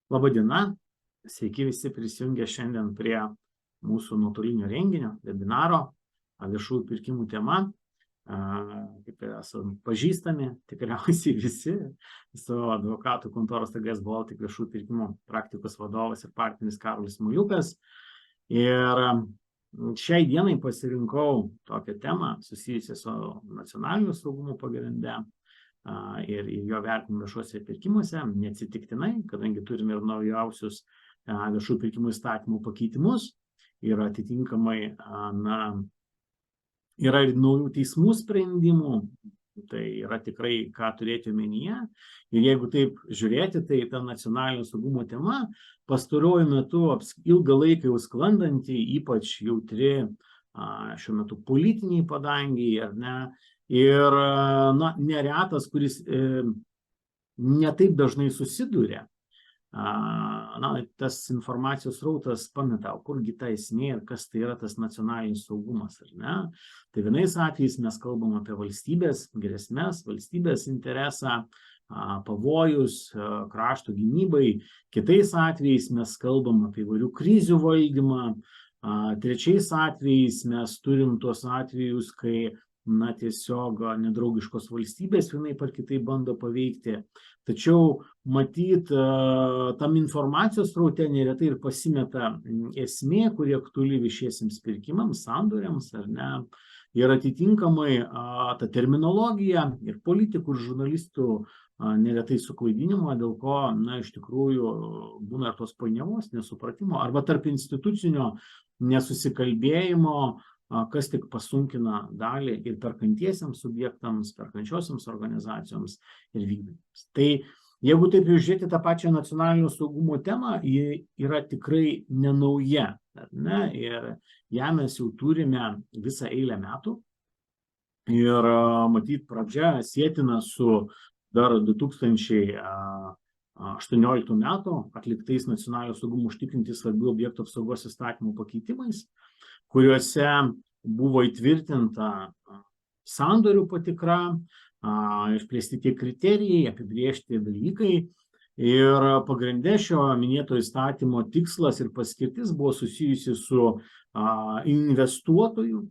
Laba diena, sveiki visi prisijungę šiandien prie mūsų nuotolinio renginio, webinaro, viešųjų pirkimų tema. Kaip esame pažįstami, tikriausiai visi, savo advokatų kontoros TGS Baltic viešųjų pirkimų praktikos vadovas ir partneris Karolis Muliukas. Ir šiai dienai pasirinkau tokią temą susijusią su nacionaliniu saugumu pagrinde ir jo vertinimu viešuose pirkimuose, neatsitiktinai, kadangi turime ir naujausius viešųjų pirkimų įstatymų pakeitimus ir atitinkamai yra ir naujų teismų sprendimų, tai yra tikrai ką turėti omenyje. Ir jeigu taip žiūrėti, tai ta nacionalinio saugumo tema pastaruoju metu ilgą laiką jau sklandanti, ypač jautri šiuo metu politiniai padangiai, ar ne? Ir neretas, kuris netaip dažnai susiduria, tas informacijos srautas pameta, kurgi ta esmė ir kas tai yra tas nacionalinis saugumas, ar ne? Tai vienais atvejais mes kalbam apie valstybės grėsmes, valstybės interesą, pavojus krašto gynybai, kitais atvejais mes kalbam apie įvairių krizių valdymą, trečiais atvejais mes turim tuos atvejus, kai tiesiog nedraugiškos valstybės vienaip ar kitaip bando paveikti. Tačiau matyt, tam informacijos sraute neretai ir pasimeta esmė, kuri aktuali viešiesiems pirkimams, sandoriams, ar ne? Ir atitinkamai ta terminologija ir politikų ir žurnalistų neretai suklaidinimo, dėl ko, iš tikrųjų, būna ir tos painiavos, nesupratimo, arba tarp institucinio nesusikalbėjimo, kas tik pasunkina dalį ir perkantiesiems subjektams, perkančiosioms organizacijoms ir vykdantiems. Tai jeigu taip jau žiūrėti tą pačią nacionalinio saugumo temą, ji yra tikrai nenauja, ne? Ir ją mes jau turime visą eilę metų. Ir matyt, pradžia sėtina su dar 2018 metų atliktais nacionalinio saugumo užtikrinti svarbių objektų apsaugos įstatymų pakeitimais, kuriuose buvo įtvirtinta sandorių patikra, išplėsti tie kriterijai, apibrėžti dalykai. Ir pagrinde šio minėto įstatymo tikslas ir paskirtis buvo susijusi su investuotojų,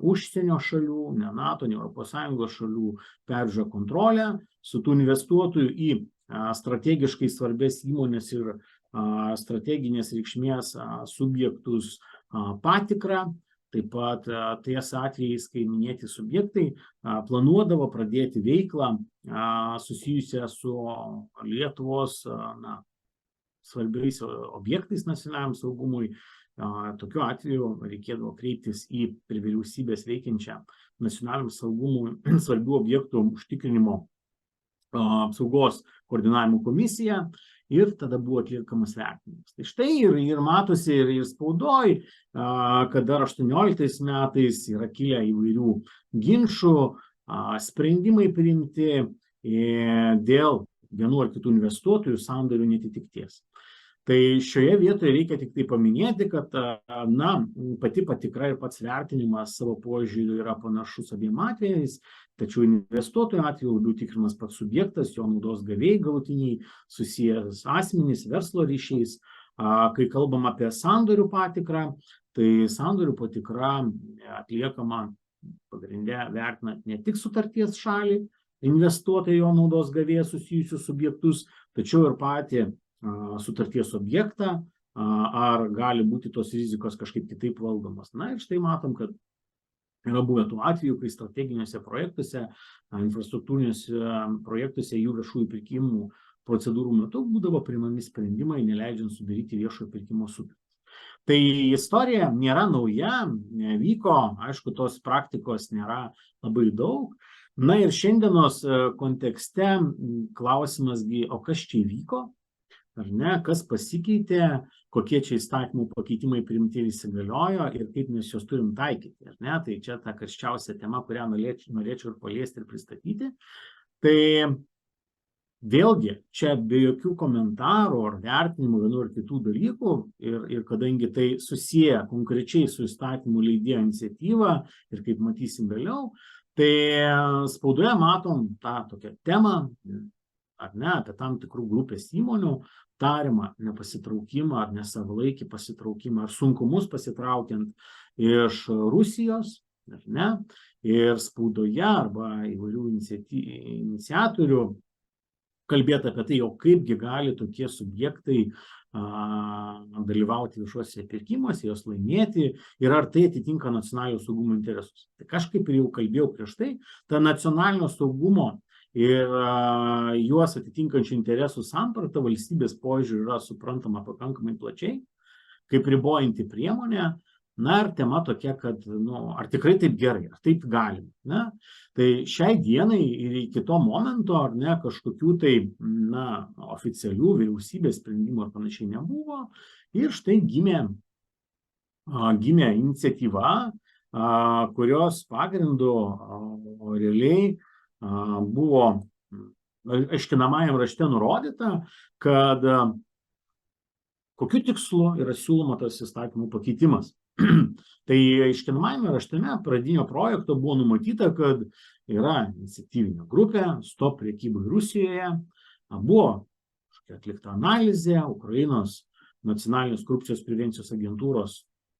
užsienio šalių, ne NATO, ne ES šalių peržiūrą kontrolę, su tų investuotojų į strategiškai svarbės įmonės ir strateginės reikšmės subjektus patikrą. Taip pat ties atvejais, kai minėti subjektai planuodavo pradėti veiklą susijusią su Lietuvos svarbiais objektais nacionaliniam saugumui. Tokiu atveju reikėdavo kreiptis į prie vyriausybės veikiančią nacionaliniam saugumui svarbių objektų užtikrinimo apsaugos koordinavimo komisiją. Ir tada buvo atliekamas vertinimas. Tai štai ir matosi ir spaudoj, kad dar 18 metais yra kilę įvairių ginčų, sprendimai priimti dėl vienų ar kitų investuotojų sandorių neatitikties. Tai šioje vietoje reikia tik tai paminėti, kad pati patikra ir pats vertinimas savo požiūriu yra panašus abiem atvejais, tačiau investuotojų atveju labiau tikrinamas pats subjektas, jo naudos gavėjai galutiniai, susijęs asmenys, verslo ryšiais. Kai kalbam apie sandorių patikrą, tai sandorių patikra atliekama pagrinde vertinant ne tik sutarties šalį, investuotojų, jo naudos gavėjai susijusius subjektus, tačiau ir patį sutarties objektą, ar gali būti tos rizikos kažkaip kitaip valdomas. Ir štai matom, kad yra buvę tų atvejų, kai strateginiuose projektuose, infrastruktūriniuose projektuose jų viešųjų pirkimų procedūrų metu būdavo priimami sprendimai, neleidžiant sudaryti viešojo pirkimo sutartį. Tai istorija nėra nauja, vyko, aišku, tos praktikos nėra labai daug. Ir šiandienos kontekste klausimasgi, o kas čia įvyko? Ar ne, kas pasikeitė, kokie čia įstatymų pakeitimai priimti ir įsigaliojo ir kaip mes juos turim taikyti. Ar ne? Tai čia ta karščiausia tema, kurią norėčiau ir paliesti ir pristatyti. Tai vėlgi, čia be jokių komentarų ar vertinimų vienų ar kitų dalykų ir kadangi tai susiję konkrečiai su įstatymų leidėjo iniciatyva ir kaip matysim vėliau, tai spaudoje matom tą tokią temą, ar ne, apie tam tikrų grupės įmonių tariamą nepasitraukimą ar nesavalaikį pasitraukimą ar sunkumus pasitraukiant iš Rusijos, ar ne, ir spaudoje arba įvairių iniciatorių kalbėti apie tai, jau kaipgi gali tokie subjektai dalyvauti viešuose pirkimuose, juos laimėti ir ar tai atitinka nacionalinio saugumo interesus. Tai kažkaip ir jau kalbėjau prieš tai, ta nacionalinio saugumo ir juos atitinkančių interesų samprata valstybės požiūriu yra suprantama pakankamai plačiai, kaip ribojanti priemonė. Na ir tema tokia, kad ar tikrai taip gerai, ar taip galima. Ne? Tai šiai dienai ir iki to momento, ar ne, kažkokių tai oficialių vyriausybės sprendimų ar panašiai nebuvo. Ir štai gimė iniciatyva, kurios pagrindu realiai buvo aiškinamajam rašte nurodyta, kad kokiu tikslu yra siūloma tas įstatymų pakeitimas. Tai aiškinamajame raštame pradinio projekto buvo numatyta, kad yra iniciatyvinė grupė Stop prekybai Rusijoje, buvo atlikta analizė Ukrainos nacionalinės korupcijos prevencijos agentūros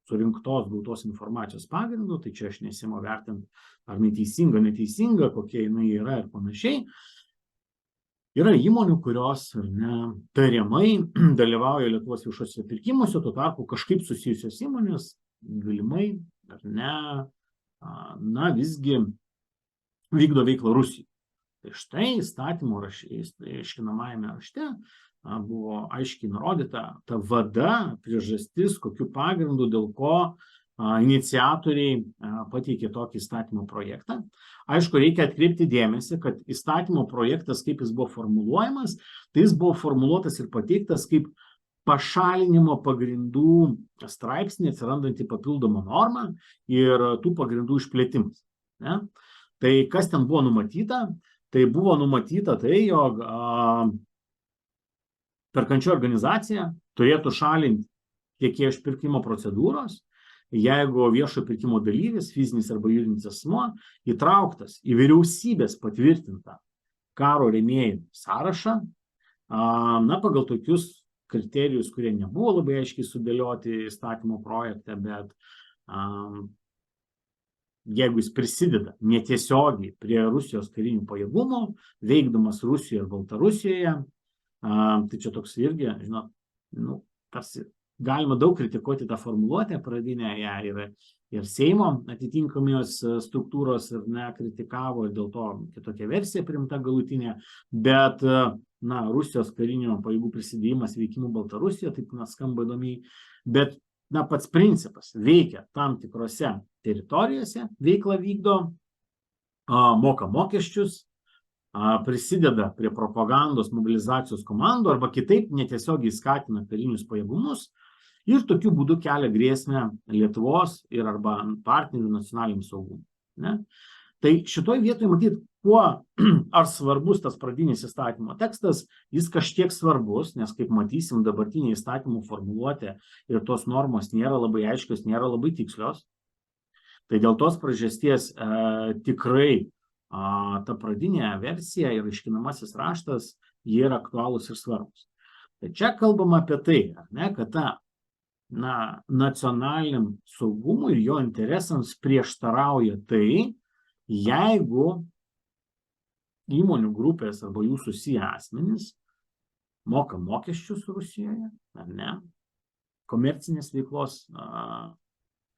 surinktos gautos informacijos pagrindu, tai čia aš nesiimu vertinti, ar neteisinga, kokia jinai yra ir panašiai. Yra įmonių, kurios tariamai dalyvauja Lietuvos viešuose pirkimuose, tuo tarpu kažkaip susijusios įmonės galimai ar ne, visgi vykdo veiklą Rusijoje. Tai štai įstatymo aiškinamajame rašte buvo aiškiai nurodyta ta vada, priežastis, kokiu pagrindu, dėl ko iniciatoriai pateikė tokį įstatymo projektą. Aišku, reikia atkreipti dėmesį, kad įstatymo projektas, kaip jis buvo formuluojamas, tai jis buvo formuluotas ir pateiktas kaip pašalinimo pagrindų straipsnį atsirandantį papildomą normą ir tų pagrindų išplėtimas. Ne? Tai kas ten buvo numatyta? Tai buvo numatyta tai, jog perkančioji organizacija turėtų šalinti tiekėjo išpirkimo procedūros, jeigu viešo pirkimo dalyvis, fizinis arba juridinis asmuo, įtrauktas į vyriausybės patvirtintą karo rėmėjų sąrašą, pagal tokius kriterijus, kurie nebuvo labai aiškiai sudėlioti įstatymo projekte, bet jeigu jis prisideda netiesiogiai prie Rusijos karinių pajėgumų, veikdamas Rusijoje ir Baltarusijoje, tai čia toks irgi, žinot, tarsi galima daug kritikuoti tą formuluotę pradinę ją ir Seimo atitinkamios struktūros ir nekritikavo, ir dėl to kitokia versija priimta galutinė, bet Rusijos karinių pajėgų prisidėjimas veikimu Baltarusijoje, taip skamba įdomiai, bet pats principas veikia tam tikrose teritorijose, veiklą vykdo, moka mokesčius, prisideda prie propagandos mobilizacijos komandų arba kitaip netiesiogiai skatina karinius pajėgumus ir tokiu būdu kelia grėsmę Lietuvos ir arba partnerių nacionaliniam saugumui. Ne? Tai šitoj vietoje matyt, kuo ar svarbus tas pradinis įstatymo tekstas, jis kažkiek svarbus, nes kaip matysim, dabartinė įstatymų formuluotė ir tos normos nėra labai aiškios, nėra labai tikslios. Tai dėl tos priežasties tikrai ta pradinė versija ir aiškinamasis raštas, jie yra aktualūs ir svarbus. Tai čia kalbama apie tai, kad ta nacionaliniam saugumui ir jo interesams prieštarauja tai, jeigu įmonių grupės arba jų susiję asmenys moka mokesčius Rusijoje, ar ne, komercinės veiklos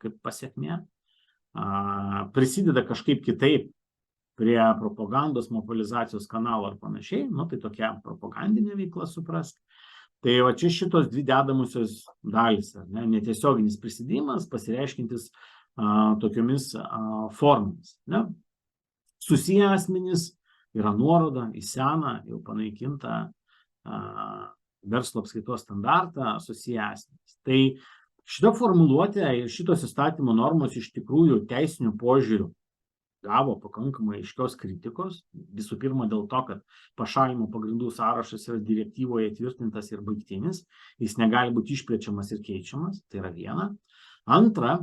kaip pasekmė, prisideda kažkaip kitaip prie propagandos, mobilizacijos kanalo ar panašiai, tai tokia propagandinė veikla suprask. Tai va čia šitos dvi dedamosios dalys, netiesioginis prisidėjimas, pasireiškintis tokiomis formomis. Ne? Susiję asmenys yra nuoroda į seną, jau panaikintą verslo apskaitos standartą susiję asmenys. Tai šita formuluotė ir šitos įstatymo normos iš tikrųjų teisinių požiūrių gavo pakankamai aiškios kritikos. Visų pirma dėl to, kad pašalinimo pagrindų sąrašas yra direktyvoje įtvirtintas ir baigtinis, jis negali būti išplečiamas ir keičiamas, tai yra viena. Antra,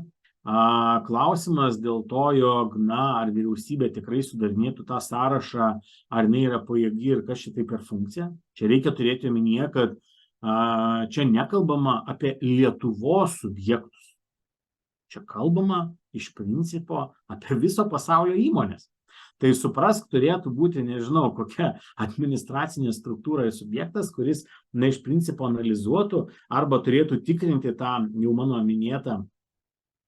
Klausimas dėl to, jog, ar vyriausybė tikrai sudarinėtų tą sąrašą, ar jinai yra pajėgi ir kas šitai per funkcija. Čia reikia turėti omenyje, kad čia nekalbama apie Lietuvos subjektus. Čia kalbama iš principo apie viso pasaulio įmonės. Tai suprask, turėtų būti, nežinau, kokia administracinė struktūra ir subjektas, kuris iš principo analizuotų arba turėtų tikrinti tą jau mano minėtą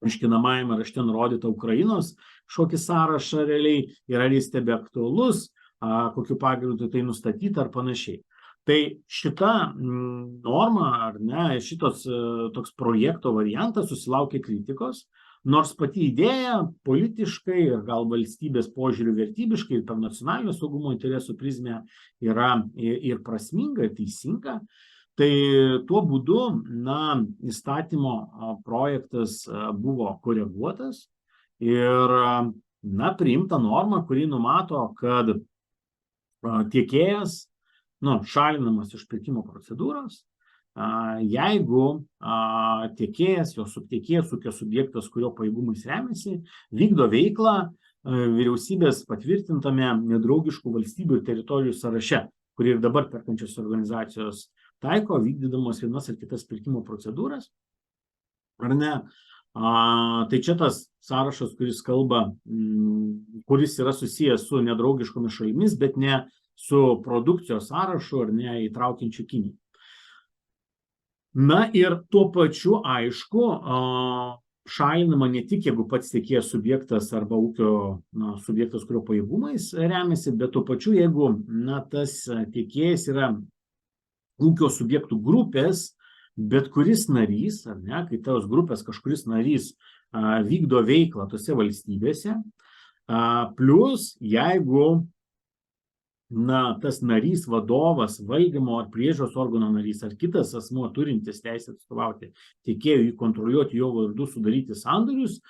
aiškinamajame rašte nurodytą Ukrainos šokį sąrašą realiai ir ar jis tebe aktualus, kokiu pagrindu tai nustatyta ar panašiai. Tai šita norma, ar ne, šitos toks projekto variantas susilaukė kritikos, nors pati idėja politiškai ir gal valstybės požiūrių vertybiškai ir per nacionalinio saugumo interesų prizmę yra ir prasminga, ir teisinga. Tai tuo būdu, įstatymo projektas buvo koreguotas ir, priimta norma, kuri numato, kad tiekėjas, šalinamas iš pirkimo procedūros, jeigu tiekėjas, jo subtiekėjas, ūkio subjektas, kurio pajėgumais remiasi, vykdo veiklą vyriausybės patvirtintame nedraugiškų valstybių ir teritorijų sąraše, kurį ir dabar perkančios organizacijos taiko, vykdydamos vienas ar kitas pirkimo procedūras, ar ne? Tai čia tas sąrašas, kuris kalba, kuris yra susijęs su nedraugiškomis šalimis, bet ne su produkcijos sąrašu ar ne įtraukiančiu Kiniją. Ir tuo pačiu, aišku, šalinama ne tik, jeigu pats tiekėjas subjektas arba ūkio subjektas, kurio pajėgumais remiasi, bet tuo pačiu, jeigu tas tiekėjas yra ūkio subjektų grupės, bet kuris narys, ar ne, kai tos grupės kažkuris narys vykdo veiklą tose valstybėse, plus jeigu tas narys, vadovas, valdymo ar priežiūros organo narys ar kitas asmuo turintis teisę atstovauti tiekėjui, kontroliuoti jo vardu, sudaryti sandorius,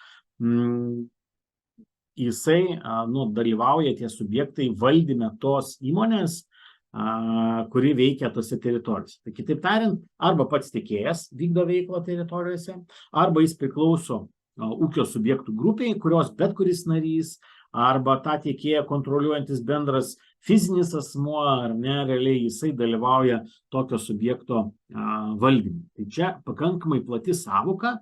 jisai dalyvauja tie subjektai valdyme tos įmonės, kuri veikia tose teritorijose. Tai kitaip tariant, arba pats tiekėjas vykdo veiklą teritorijose, arba jis priklauso ūkio subjektų grupiai, kurios bet kuris narys, arba tą tiekėją kontroliuojantis bendras fizinis asmuo, ar ne, realiai jisai dalyvauja tokio subjekto valdyme. Tai čia pakankamai plati sąvoka,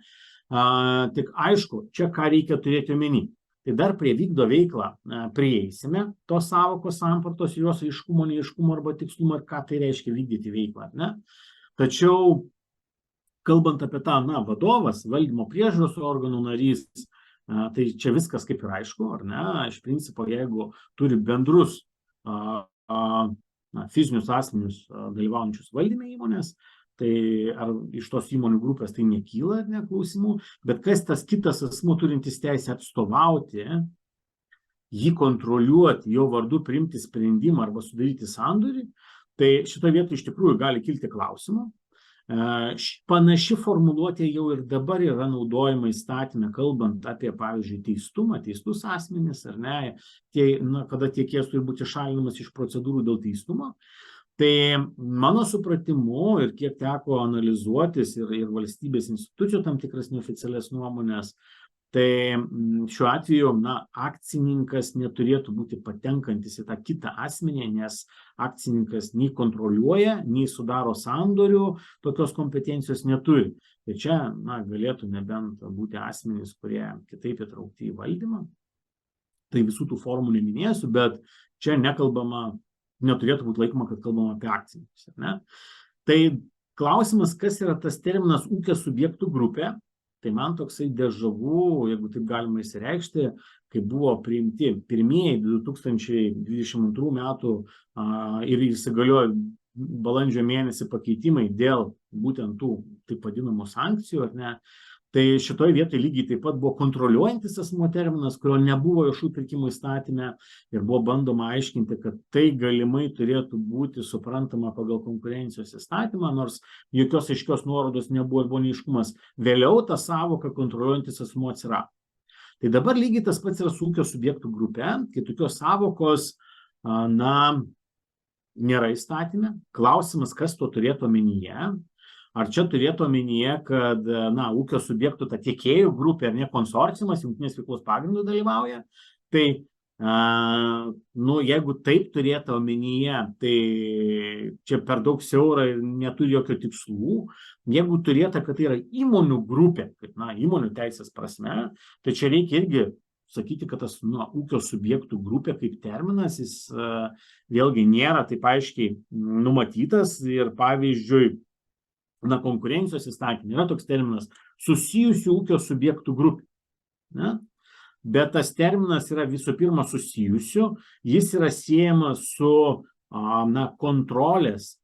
tik aišku, čia ką reikia turėti omeny. Tai dar prie vykdo veiklą prieisime tos sąvokos sampratos, jos aiškumo, neaiškumo arba tikslumo ir ką tai reiškia vykdyti veiklą, ne? Tačiau, kalbant apie tą, vadovas, valdymo priežiūros organų narys, tai čia viskas kaip ir aišku, ar ne? Iš principo, jeigu turi bendrus fizinius asmenius dalyvaujančius valdyme įmonės, tai ar iš tos įmonių grupės tai nekyla, ar ne, klausimų, bet kas tas kitas asmuo turintis teisę atstovauti, jį kontroliuoti, jo vardu priimti sprendimą arba sudaryti sandorį, tai šitoje vietoje iš tikrųjų gali kilti klausimų. Panaši formuluotė jau ir dabar yra naudojama įstatyme, kalbant apie, pavyzdžiui, teistumą, teistus asmenis, ar ne, kada tiekėjas turi būti šalinamas iš procedūrų dėl teistumo. Tai mano supratimu ir kiek teko analizuotis ir valstybės institucijų tam tikras neoficialias nuomonės, tai šiuo atveju, akcininkas neturėtų būti patenkantis į tą kitą asmenį, nes akcininkas nei kontroliuoja, nei sudaro sandorių, tokios kompetencijos neturi. Tai čia, galėtų nebent būti asmenys, kurie kitaip įtraukti į valdymą. Tai visų tų formų neminėsiu, bet čia neturėtų būti laikoma, kad kalbama apie akcininkus, ne? Tai klausimas, kas yra tas terminas ūkio subjektų grupė, tai man toksai dežavu, jeigu taip galima įsireikšti, kai buvo priimti pirmieji 2022 metų ir įsigaliojo balandžio mėnesį pakeitimai dėl būtent tų taip vadinamų sankcijų, ar ne? Tai šitoje vietoje lygiai taip pat buvo kontroliuojantis asmuo terminas, kurio nebuvo viešųjų pirkimų įstatyme ir buvo bandoma aiškinti, kad tai galimai turėtų būti suprantama pagal konkurencijos įstatymą, nors jokios aiškios nuorodos nebuvo ir buvo neaiškumas. Vėliau ta sąvoka kontroliuojantis asmuo atsirado. Tai dabar lygiai tas pats yra su ūkio subjektų grupe, kai tokios sąvokos, nėra įstatyme. Klausimas, kas to turėtų omenyje. Ar čia turėtų omenyje, kad ūkio subjektų ta tiekėjų grupė ar ne konsorciumas jungtinės veiklos pagrindų dalyvauja? Tai jeigu taip turėtų omenyje, tai čia per daug siaura ir neturi jokio tikslų. Jeigu turėtų, kad tai yra įmonių grupė, įmonių teisės prasme, tai čia reikia irgi sakyti, kad tas ūkio subjektų grupė kaip terminas, jis vėlgi nėra taip aiškiai numatytas ir pavyzdžiui, konkurencijos įstatymė yra toks terminas susijusių ūkio subjektų grupė. Ne? Bet tas terminas yra visų pirma susijusių, jis yra siejamas su kontrolės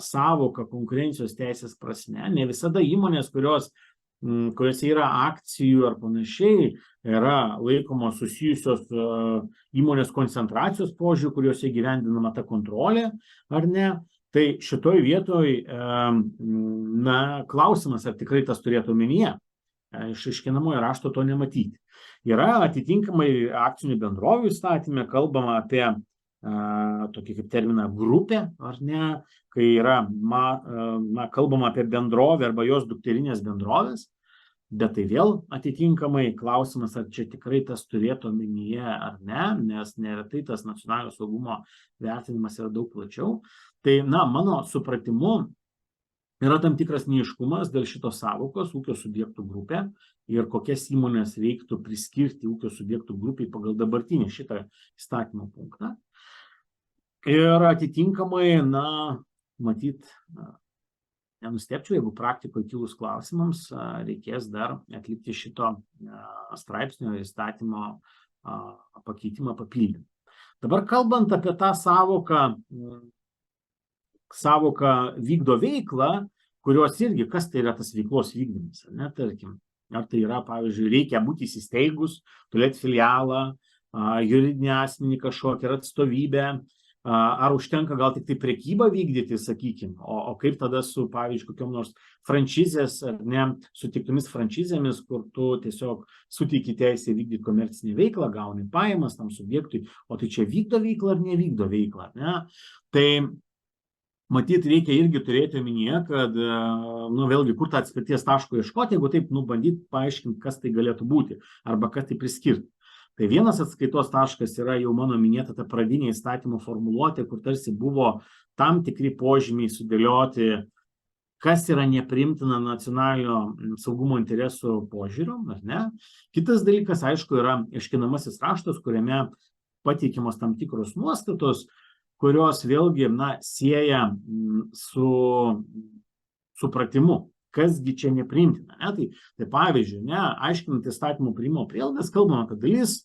sąvoka konkurencijos teisės prasme. Ne visada įmonės, kuriuose yra akcijų ar panašiai, yra laikomos susijusios įmonės koncentracijos požiūriu, kuriuose įgyvendinama ta kontrolė, ar ne. Tai šitoj vietoj klausimas, ar tikrai tas turėtų omenyje. Iš aiškinamojo rašto to nematyti. Yra atitinkamai akcinių bendrovių įstatyme kalbama apie tokį kaip terminą grupė, ar ne, kai yra kalbama apie bendrovę arba jos dukterinės bendrovės, bet tai vėl atitinkamai klausimas, ar čia tikrai tas turėtų omenyje ar ne, nes neretai tas nacionalinio saugumo vertinimas yra daug plačiau. Tai, mano supratimu, yra tam tikras neaiškumas dėl šitos sąvokos ūkio subjektų grupė ir kokias įmonės reiktų priskirti ūkio subjektų grupiai pagal dabartinį šitą įstatymo punktą. Ir atitinkamai, matyt, nenustepčiau, jeigu praktikoje kilus klausimams reikės dar atlikti šito straipsnio įstatymo pakeitimą, papildymą. Dabar kalbant apie tą sąvoką vykdo veiklą, kurios irgi, kas tai yra tas veiklos vykdymas, ne, tarkim, ar tai yra, pavyzdžiui, reikia būti įsisteigus, turėti filialą, juridinį asmenį kažkokią ir atstovybę, ar užtenka gal tik tai prekybą vykdyti, sakykime, o kaip tada su, pavyzdžiui, kokiom nors franšizės, ne, sutiktomis franšizėmis, kur tu tiesiog suteiki teisę vykdyti komercinį veiklą, gauni pajamas tam subjektui, o tai čia vykdo veiklą ar nevykdo veiklą, ne? Tai matyt, reikia irgi turėti omenyje, kad, vėlgi, kur tą atspirties taško ieškoti, jeigu taip, bandyti paaiškinti, kas tai galėtų būti, arba kas tai priskirti. Tai vienas atskaitos taškas yra jau mano minėta ta pradinė įstatymo formuluotė, kur tarsi buvo tam tikri požymiai sudėlioti, kas yra nepriimtina nacionalinio saugumo interesų požiūriu, ar ne. Kitas dalykas, aišku, yra aiškinamasis raštas, kuriame pateikiamos tam tikros nuostatos, kurios vėlgi, sieja su supratimu, kasgi čia nepriimtina. Ne? Tai pavyzdžiui, aiškinant įstatymų priėmimo prielaidas, kalbama, kad dalis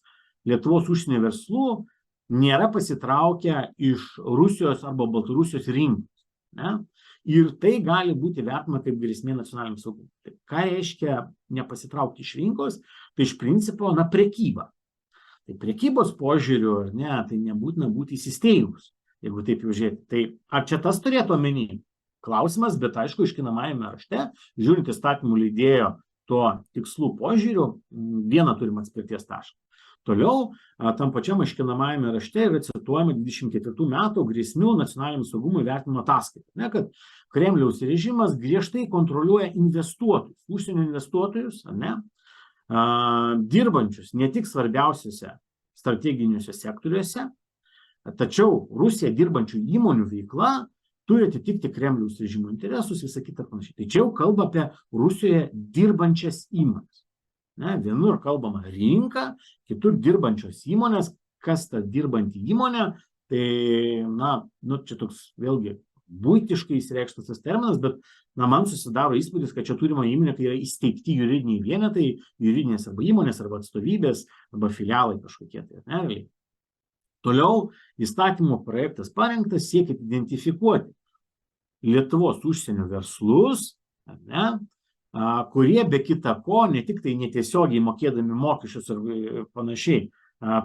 Lietuvos užsienio verslų nėra pasitraukę iš Rusijos arba Baltarusijos rinkos. Ne? Ir tai gali būti vertinama kaip grėsmė nacionaliniam saugumui. Tai ką reiškia nepasitraukti iš rinkos? Tai iš principo, prekyba. Tai prekybos požiūriu, ar ne, tai nebūtina būti įsisteigus. Jeigu taip jau žiūrėti, tai ar čia tas turėtų omeny? Klausimas, bet aišku, aiškinamajame rašte, žiūrint įstatymų leidėjo to tikslų požiūrių, vieną turim atspirties tašką. Toliau, tam pačiam aiškinamajame rašte yra cituojama 24 metų grėsmių nacionaliniam saugumui vertinimo ataskaita, ne, kad Kremliaus režimas griežtai kontroliuoja investuotojus, užsienio investuotojus, ne, dirbančius ne tik svarbiausiuose strateginiuose sektoriuose, tačiau Rusija dirbančių įmonių veikla turi atitikti Kremliaus režimo interesus, visą kitą panašiai. Tai čia jau kalba apie Rusijoje dirbančias įmonės. Ne, vienur kalbama rinka, kitur dirbančios įmonės, kas ta dirbanti įmonė, tai, čia toks vėlgi buitiškai įsireikštas tas terminas, bet, man susidaro įspūdis, kad čia turima įmonė, kai yra įsteigti juridiniai vienetai, juridinės arba įmonės, arba atstovybės, arba filialai kažkokie, tai, ne, toliau įstatymo projektas parengtas siekiant identifikuoti Lietuvos užsienio verslus, ne, kurie be kita ko, ne tik tai netiesiogiai mokėdami mokesčius ir panašiai,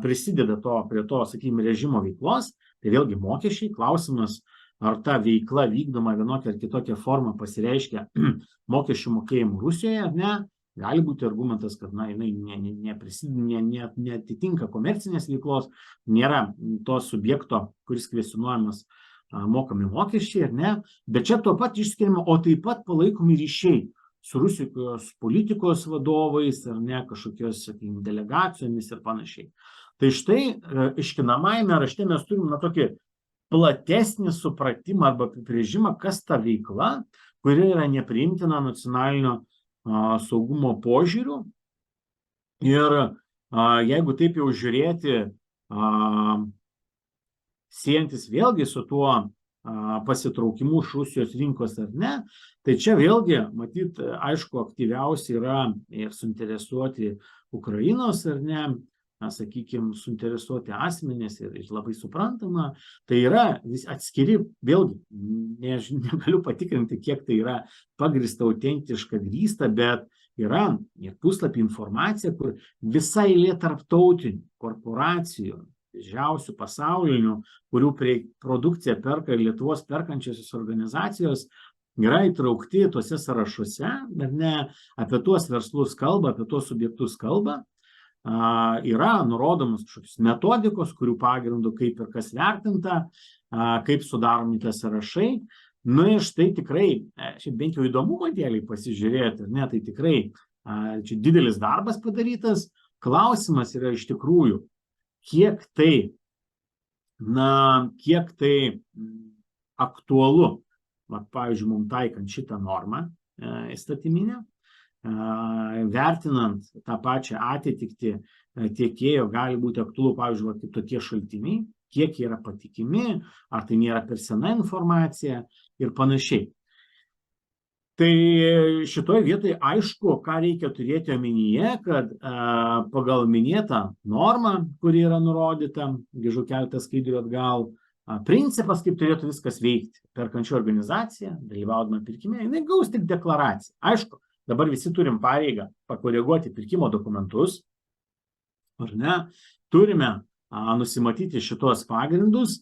prisideda prie to, sakykime, režimo veiklos, tai vėlgi mokesčiai, klausimas, ar ta veikla vykdoma vienokia ar kitokia forma pasireiškia mokesčių mokėjimų Rusijoje, ar ne. Gali būti argumentas, kad jinai neatitinka komercinės veiklos, nėra to subjekto, kuris kvestionuojamas mokami mokesčiai, ar ne, bet čia tuo pat išskiriama, o taip pat palaikomi ryšiai su Rusijos politikos vadovais, ar ne, kažkokios, sakykime, delegacijomis ir panašiai. Tai štai aiškinamajame rašte mes turime tokį platesnį supratimą arba apibrėžimą, kas ta veikla, kuri yra nepriimtina nacionalinio saugumo požiūriu. Ir jeigu taip jau žiūrėti, siejantis vėlgi su tuo pasitraukimu iš Rusijos rinkos ar ne, tai čia vėlgi, matyt, aišku, aktyviausiai yra ir suinteresuoti Ukrainos ar ne, sakykime, suinteresuoti asmenys ir labai suprantama, tai yra atskiri, vėlgi, negaliu patikrinti, kiek tai yra pagrįsta, autentiška, grįsta, bet yra ir puslapį informacija, kur visa eilė tarptautinių korporacijų, didžiausių pasaulinių, kurių produkciją perka Lietuvos perkančiosios organizacijos, yra įtraukti tuose sąrašuose, bet ne apie tuos verslus kalba, apie tuos subjektus kalba. Yra nurodomos kažkokios metodikos, kurių pagrindų kaip ir kas vertinta, kaip sudaromi tie sąrašai. Nu ir štai tikrai, bent jau įdomumo dėliai pasižiūrėti, ne, tai tikrai čia didelis darbas padarytas. Klausimas yra iš tikrųjų, kiek tai aktualu, pavyzdžiui, mums taikant šitą normą įstatyminę, vertinant tą pačią atitiktį tiekėjo, gali būti aktualu, pavyzdžiui, tokie šaltiniai, kiek jie yra patikimi, ar tai nėra per sena informacija ir panašiai. Tai šitoje vietoje aišku, ką reikia turėti omenyje, kad pagal minėtą normą, kuri yra nurodyta, grįžau keletą skaidrių atgal, principas, kaip turėtų viskas veikti. Perkančio organizacija, dalyvaudama pirkime, jinai gaus tik deklaraciją. Aišku, dabar visi turim pareigą pakoreguoti pirkimo dokumentus, ar ne, turime nusimatyti šitos pagrindus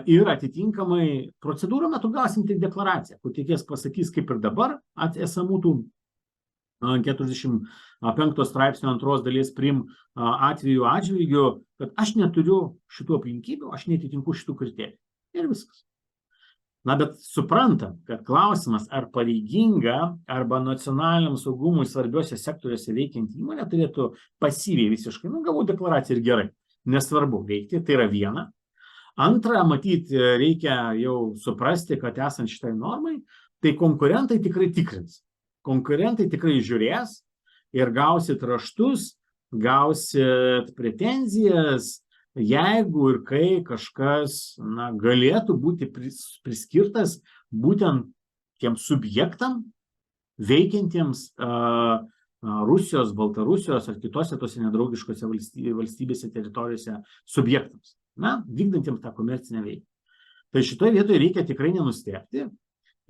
ir atitinkamai procedūrų metu gausim tik deklaraciją, kur tiekėjas pasakys, kaip ir dabar esamų tų 45 straipsnio 2 dalies prim atveju atžvilgiu, kad aš neturiu šitų aplinkybių, aš netitinku šitų kriterijų. Ir viskas. Na, bet suprantam, kad klausimas, ar pareiginga arba nacionaliniam saugumui svarbiuose sektoriuose veikianti įmonė turėtų pasyviai visiškai, gavau deklaraciją ir gerai, nesvarbu veikti, tai yra viena. Antra, matyt, reikia jau suprasti, kad esant šitai normai, tai konkurentai tikrai tikrins. Konkurentai tikrai žiūrės ir gausit raštus, gausit pretenzijas, jeigu ir kai kažkas galėtų būti priskirtas būtent tiem subjektam veikiantiems Rusijos, Baltarusijos ar kitose tose nedraugiškose valstybėse teritorijose subjektams, vykdantiems tą komercinę veiklą. Tai šitoje vietoje reikia tikrai nenustebti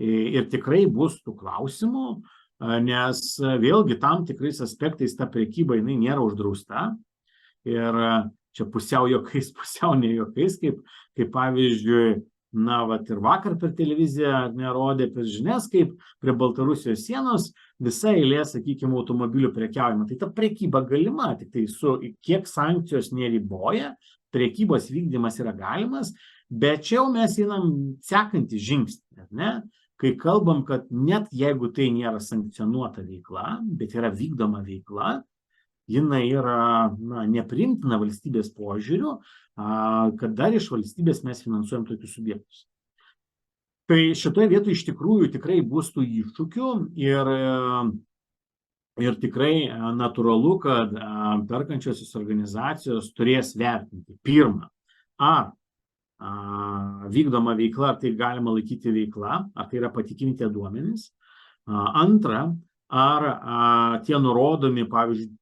ir tikrai bus tų klausimų, nes vėlgi tam tikrais aspektais ta prekyba jinai nėra uždrausta ir čia pusiau juokais, pusiau ne juokais, kaip pavyzdžiui, ir vakar per televiziją nerodė per žinias, kaip prie Baltarusijos sienos visa eilė, sakykime, automobilių prekiaujama. Tai ta prekyba galima, tik tai su kiek sankcijos neriboja, prekybos vykdymas yra galimas, bet čia jau mes einam sekantį žingsnį, ne? Kai kalbam, kad net jeigu tai nėra sankcionuota veikla, bet yra vykdoma veikla, jinai yra nepriimtina valstybės požiūriu, kad dar iš valstybės mes finansuojam tokius subjektus. Tai šitoje vietoje iš tikrųjų tikrai bus tų iššūkių ir tikrai natūralu, kad perkančiosios organizacijos turės vertinti. Pirma, ar vykdoma veikla, ar tai galima laikyti veikla, ar tai yra patikimi tie duomenys. Antra, ar tie nurodomi, pavyzdžiui,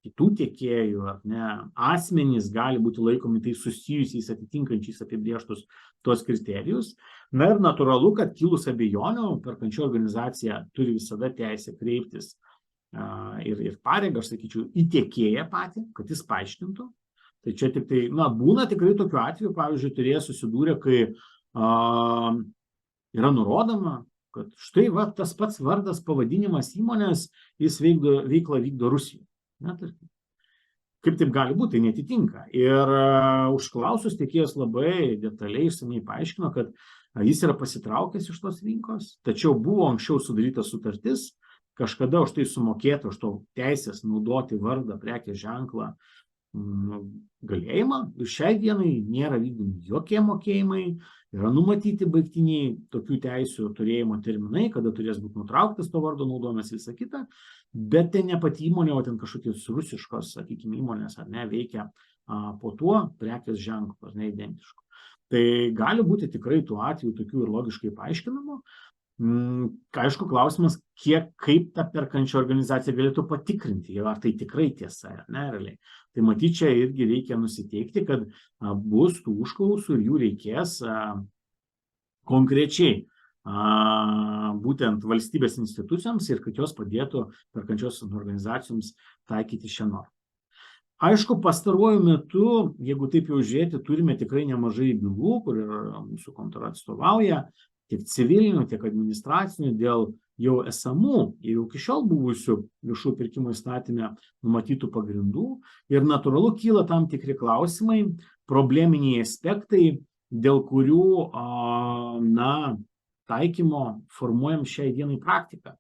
kitų tiekėjų, ar ne, asmenys gali būti laikomi tai susijusiais atitinkančiais apibrėžtus tuos kriterijus. Na ir natūralu, kad kilus abejonių, perkančio organizacija turi visada teisę kreiptis ir pareigą, aš sakyčiau, į tiekėją patį, kad jis paaiškintų. Tai čia tik tai, būna tikrai tokiu atveju, pavyzdžiui, turėjo susidūrę, kai yra nurodoma, kad štai tas pats vardas, pavadinimas įmonės, jis veiklą vykdo Rusijoje. kaip taip gali būti, tai netitinka. Ir užklausus tiekėjas labai detaliai išsamiai paaiškino, kad jis yra pasitraukęs iš tos rinkos, tačiau buvo anksčiau sudaryta sutartis, kažkada už tai sumokėta, už to teisės naudoti vardą, prekės ženklą galėjimą. Ir šiai dienai nėra vykdomi jokie mokėjimai, yra numatyti baigtiniai tokių teisių turėjimo terminai, kada turės būti nutrauktas to vardo naudojimas, visa kita, bet tai ne pati įmonė, o ten kažkokios rusiškos, sakykime, įmonės ar ne, veikia po tuo prekės ženklu, ar ne identišku. Tai gali būti tikrai tų atvejų tokių ir logiškai paaiškinamų. Aišku, klausimas, kaip ta perkančia organizacija galėtų patikrinti, ar tai tikrai tiesa, ar ne, realiai. Tai matyt, čia irgi reikia nusiteikti, kad bus tų užklausų ir jų reikės konkrečiai būtent valstybės institucijoms ir kad jos padėtų perkančios organizacijoms taikyti šią normą. Aišku, pastaruoju metu, jeigu taip jau žiūrėti, turime tikrai nemažai bylų, kur mūsų kontora atstovauja, tiek civilinių, tiek administracinių, dėl jau esamų ir jau iki šiol buvusių viešųjų pirkimų įstatyme numatytų pagrindų. Ir natūralu kyla tam tikri klausimai, probleminiai aspektai, dėl kurių taikymo formuojam šiai dienai praktiką.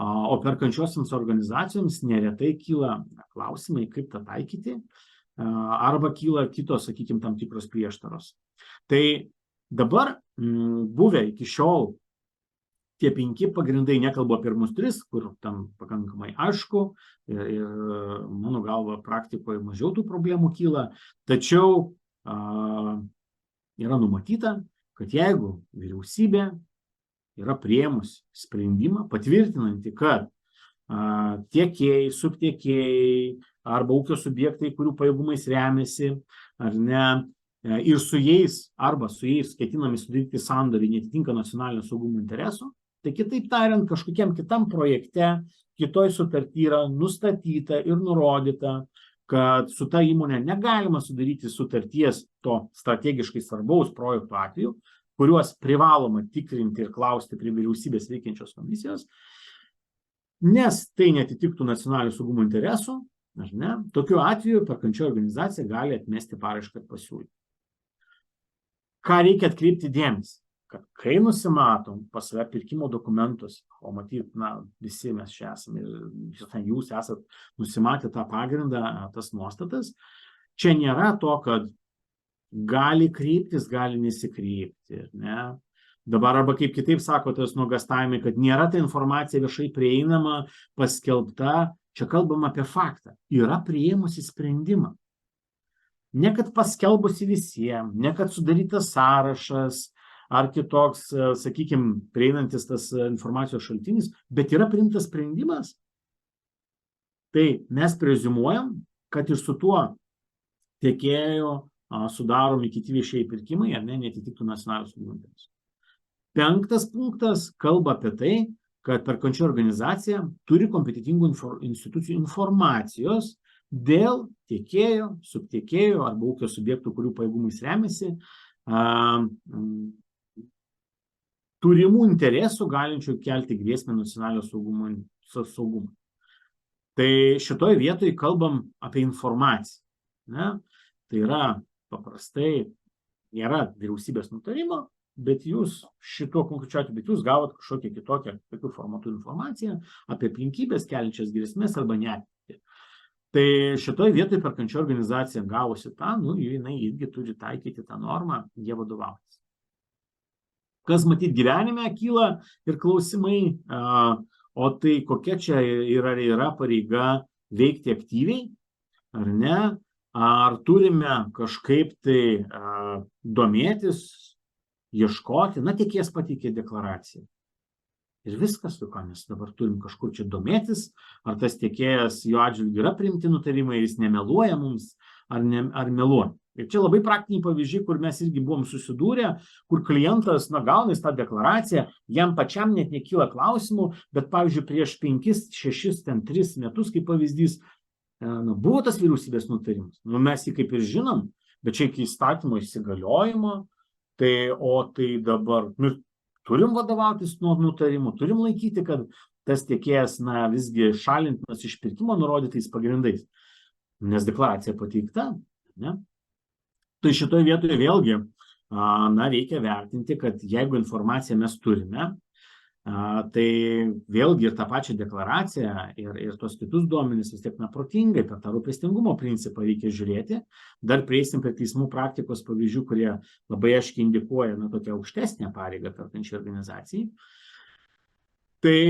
O perkančiosioms organizacijoms neretai kyla klausimai, kaip tą taikyti, arba kyla kitos, sakykime, tam tikros prieštaros. Tai dabar buvę iki šiol tie 5 pagrindai, nekalbu apie pirmus 3, kur tam pakankamai aišku ir mano galva praktikoje mažiau tų problemų kyla, tačiau yra numatyta, kad jeigu vyriausybė yra priėmusi sprendimą patvirtinantį, kad tiekėjai, subtiekėjai arba ūkio subjektai, kurių pajėgumais remiasi, ar ne, ir su jais ketinami sudaryti sandorį netitinka nacionalinio saugumo interesų, tai kitaip tariant, kažkokiam kitam projekte, kitoj sutarty yra nustatyta ir nurodyta, kad su ta įmonė negalima sudaryti sutarties to strategiškai svarbaus projekto atveju, kuriuos privaloma tikrinti ir klausti prie vyriausybės veikiančios komisijos, nes tai netitiktų nacionalinio saugumo interesų, ar ne, tokiu atveju perkančioji organizacija gali atmesti paraišką ir pasiūlymą. Ką reikia atkreipti dėmesį, kad kai nusimatom pas save pirkimo dokumentus, o matyt, visi mes čia esame, jūs esat nusimatę tą pagrindą, tas nuostatas, čia nėra to, kad gali kreiptis, gali nesikreipti, ne? Dabar arba kaip kitaip sako tas nuogąstavimai, kad nėra ta informacija viešai prieinama, paskelbta, čia kalbam apie faktą, yra priėmusi sprendimą. Ne kad paskelbusi visiems, ne kad sudarytas sąrašas ar kitoks, sakykime, prieinantis tas informacijos šaltinis, bet yra priimtas sprendimas. Tai mes preziumuojam, kad ir su tuo tiekėjo sudaromi kiti viešieji pirkimai, ar ne, netitiktų nacionalinio saugumo interesų. 5 punktas kalba apie tai, kad perkančioji organizacija turi kompetentingų institucijų informacijos dėl tiekėjo, subtiekėjo arba ūkio subjektų, kurių pajėgumais remiasi, turimų interesų galinčių kelti grėsmę nacionalinio saugumo. Tai šitoj vietoj kalbam apie informaciją. Ne? Tai yra paprastai, nėra vyriausybės nutarimo, bet jūs šito konkrečiu atveju, bet jūs gavot kažkokią kitokią tokių formatų informaciją apie aplinkybės keliančias grėsmės arba netektį. Tai šitoj vietoj perkančioji organizacija gavusi tą, jinai irgi turi taikyti tą normą, jie vadovautis. Kas matyt gyvenime kyla ir klausimai, o tai kokia čia yra pareiga veikti aktyviai, ar ne? Ar turime kažkaip tai domėtis, ieškoti, tiekėjas pateikė deklaraciją. Ir viskas, ką mes dabar turim kažkur čia domėtis, ar tas tiekėjas, jo atžvilgiu yra priimti nutarimai, jis nemeluoja mums, ar meluoja. Ir čia labai praktiniai pavyzdžiai, kur mes irgi buvom susidūrę, kur klientas, gauna tą deklaraciją, jam pačiam net nekyla klausimų, bet, pavyzdžiui, prieš 5, 6, 3 metus, kaip pavyzdys, buvo tas vyriausybės nutarimas. Mes jį kaip ir žinom, bet čia iki įstatymo įsigaliojimo, tai dabar turim vadovautis nuo nutarimų, turim laikyti, kad tas tiekėjas visgi šalintinas iš pirkimo nurodytais pagrindais. nes deklaracija pateikta, ne? Tai šitoje vietoje vėlgi, reikia vertinti, kad jeigu informaciją mes turime, tai vėlgi ir tą pačią deklaraciją ir tos kitus duomenis vis tiek protingai per tą rūpestingumo principą reikia žiūrėti. Dar prieisim prie teismų praktikos pavyzdžių, kurie labai aiškiai indikuoja tokią aukštesnę pareigą perkančiai organizacijai. Tai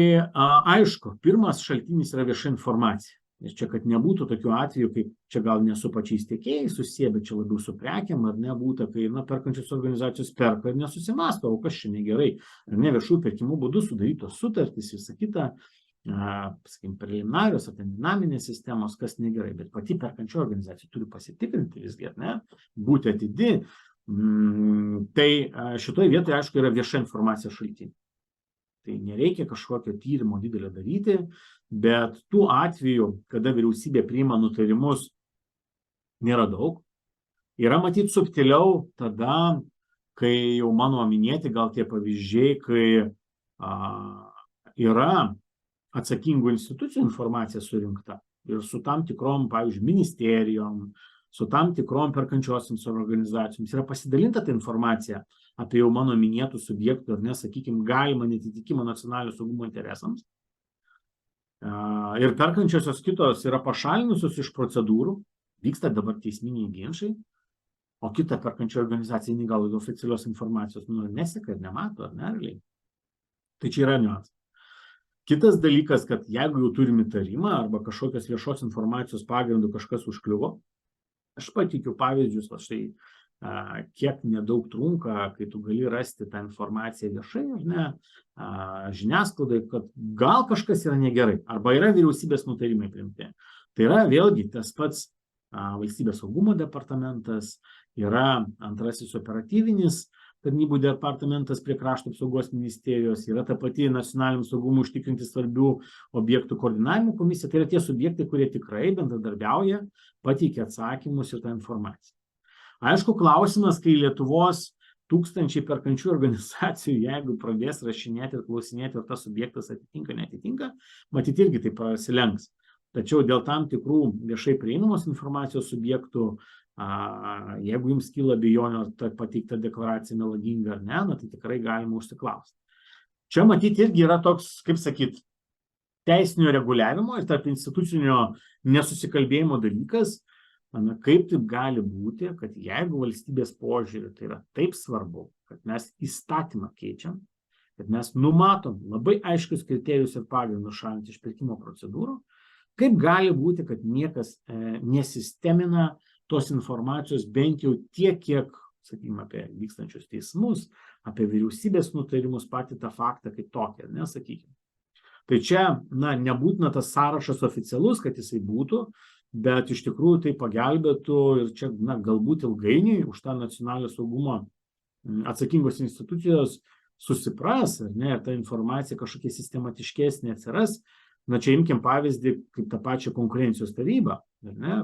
aišku, pirmas šaltinis yra vieša informacija. Ir čia, kad nebūtų tokių atvejų, kaip čia gal ne su pačiais tiekėjais susiję, bet čia labiau su prekiam, ar nebūtų, kai perkančios organizacijos perka ir nesusimąsto, o kas čia negerai, ar ne viešų pirkimų būdų sudarytos sutartys, visą kitą, sakykime, preliminarios ar dinaminės sistemos, kas negerai, bet pati perkančio organizacija turi pasitikrinti visgi, ne, būti atidi. Tai šitoje vietoje, aišku, yra vieša informacija šaltinė. Tai nereikia kažkokio tyrimo didelio daryti, bet tų atvejų, kada vyriausybė priima nutarimus, nėra daug. Yra matyti subtiliau tada, kai jau mano minėti gal tie pavyzdžiai, kai yra atsakingų institucijų informacija surinkta ir su tam tikrom, pavyzdžiui, ministerijom, su tam tikrom perkančiosioms organizacijoms yra pasidalinta ta informacija apie jau mano minėtų subjektų, ar ne, sakykime, galimą netitikimą nacionalinio saugumo interesams. Ir perkančiosios kitos yra pašalinusios iš procedūrų, vyksta dabar teisminiai ginčai, o kita perkančio organizacija gal oficialios informacijos neseka ir nemato, ar ne? Tai čia yra niuansas. Kitas dalykas, kad jeigu jau turim įtarimą arba kažkokios viešos informacijos pagrindų kažkas užkliuvo, aš pateikiu pavyzdžius, štai kiek nedaug trunka, kai tu gali rasti tą informaciją viešai, ar ne, žiniasklaidai, kad gal kažkas yra negerai, arba yra vyriausybės nutarimai priimti. Tai yra vėlgi tas pats valstybės saugumo departamentas, yra antrasis operatyvinis tarnybų departamentas prie krašto apsaugos ministerijos, yra ta pati nacionaliniam saugumui užtikrinti svarbių objektų koordinavimo komisija, tai yra tie subjektai, kurie tikrai bendradarbiauja, pateikia atsakymus ir tą informaciją. Aišku, klausimas, kai Lietuvos tūkstančiai perkančių organizacijų, jeigu pradės rašinėti ir klausinėti, ar tas subjektas atitinka, netitinka, matyt irgi tai prasilenks. Tačiau dėl tam tikrų viešai prieinamos informacijos subjektų, jeigu jums kyla abejonių, ar ta pateikta deklaracija melaginga ar ne, tai tikrai galima užsiklausti. Čia matyti irgi yra toks, kaip sakyt, teisinio reguliavimo ir tarp institucinio nesusikalbėjimo dalykas, kaip taip gali būti, kad jeigu valstybės požiūrį tai yra taip svarbu, kad mes įstatymą keičiam, kad mes numatom labai aiškius kriterijus ir pagrindus šalinti iš pirkimo procedūrų, kaip gali būti, kad niekas nesistemina tos informacijos bent jau tiek, kiek, sakykime, apie vykstančius teismus, apie vyriausybės nutarimus, patį tą faktą kaip tokį, nesakykime. Tai čia, nebūtina tas sąrašas oficialus, kad jisai būtų, bet iš tikrųjų tai pagelbėtų ir čia, galbūt ilgainiui už tą nacionalinio saugumo atsakingos institucijos susipras, ar ne, ta informacija kažkokia sistematiškesnė atsiras. Čia imkim pavyzdį kaip tą pačią konkurencijos tarybą,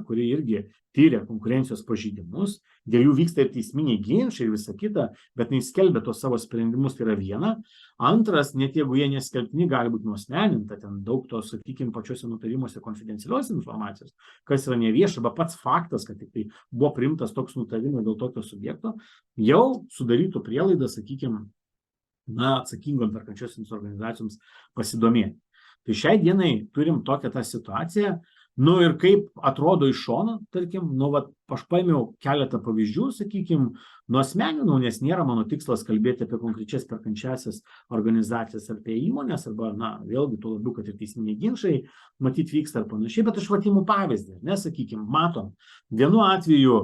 kuri irgi tyria konkurencijos pažeidimus, dėl jų vyksta ir teisminiai ginčai ir visa kita, bet neskelbia tos savo sprendimus, tai yra viena. Antras, net jeigu jie neskelbtini, gali būti nuasmeninta, ten daug tos, sakykime, pačiuose nutarimuose konfidencialios informacijos, kas yra nevieša, arba pats faktas, kad tik tai buvo priimtas toks nutarimas dėl tokio subjekto, jau sudarytų prielaidą, sakykime, atsakingom perkančiosioms organizacijoms pasidomėti. Tai šiai dienai turim tokią tą situaciją, ir kaip atrodo iš šono, tarkim, aš paėmiau keletą pavyzdžių, sakykime, nuasmeninau, nes nėra mano tikslas kalbėti apie konkrečias perkančiasias organizacijas ar apie įmonės, arba, vėlgi, tuo labiau, kad ir teisminiai ginčai, matyt, vyksta ar panašiai, bet aš imu pavyzdį, nesakykime, matom, vienu atveju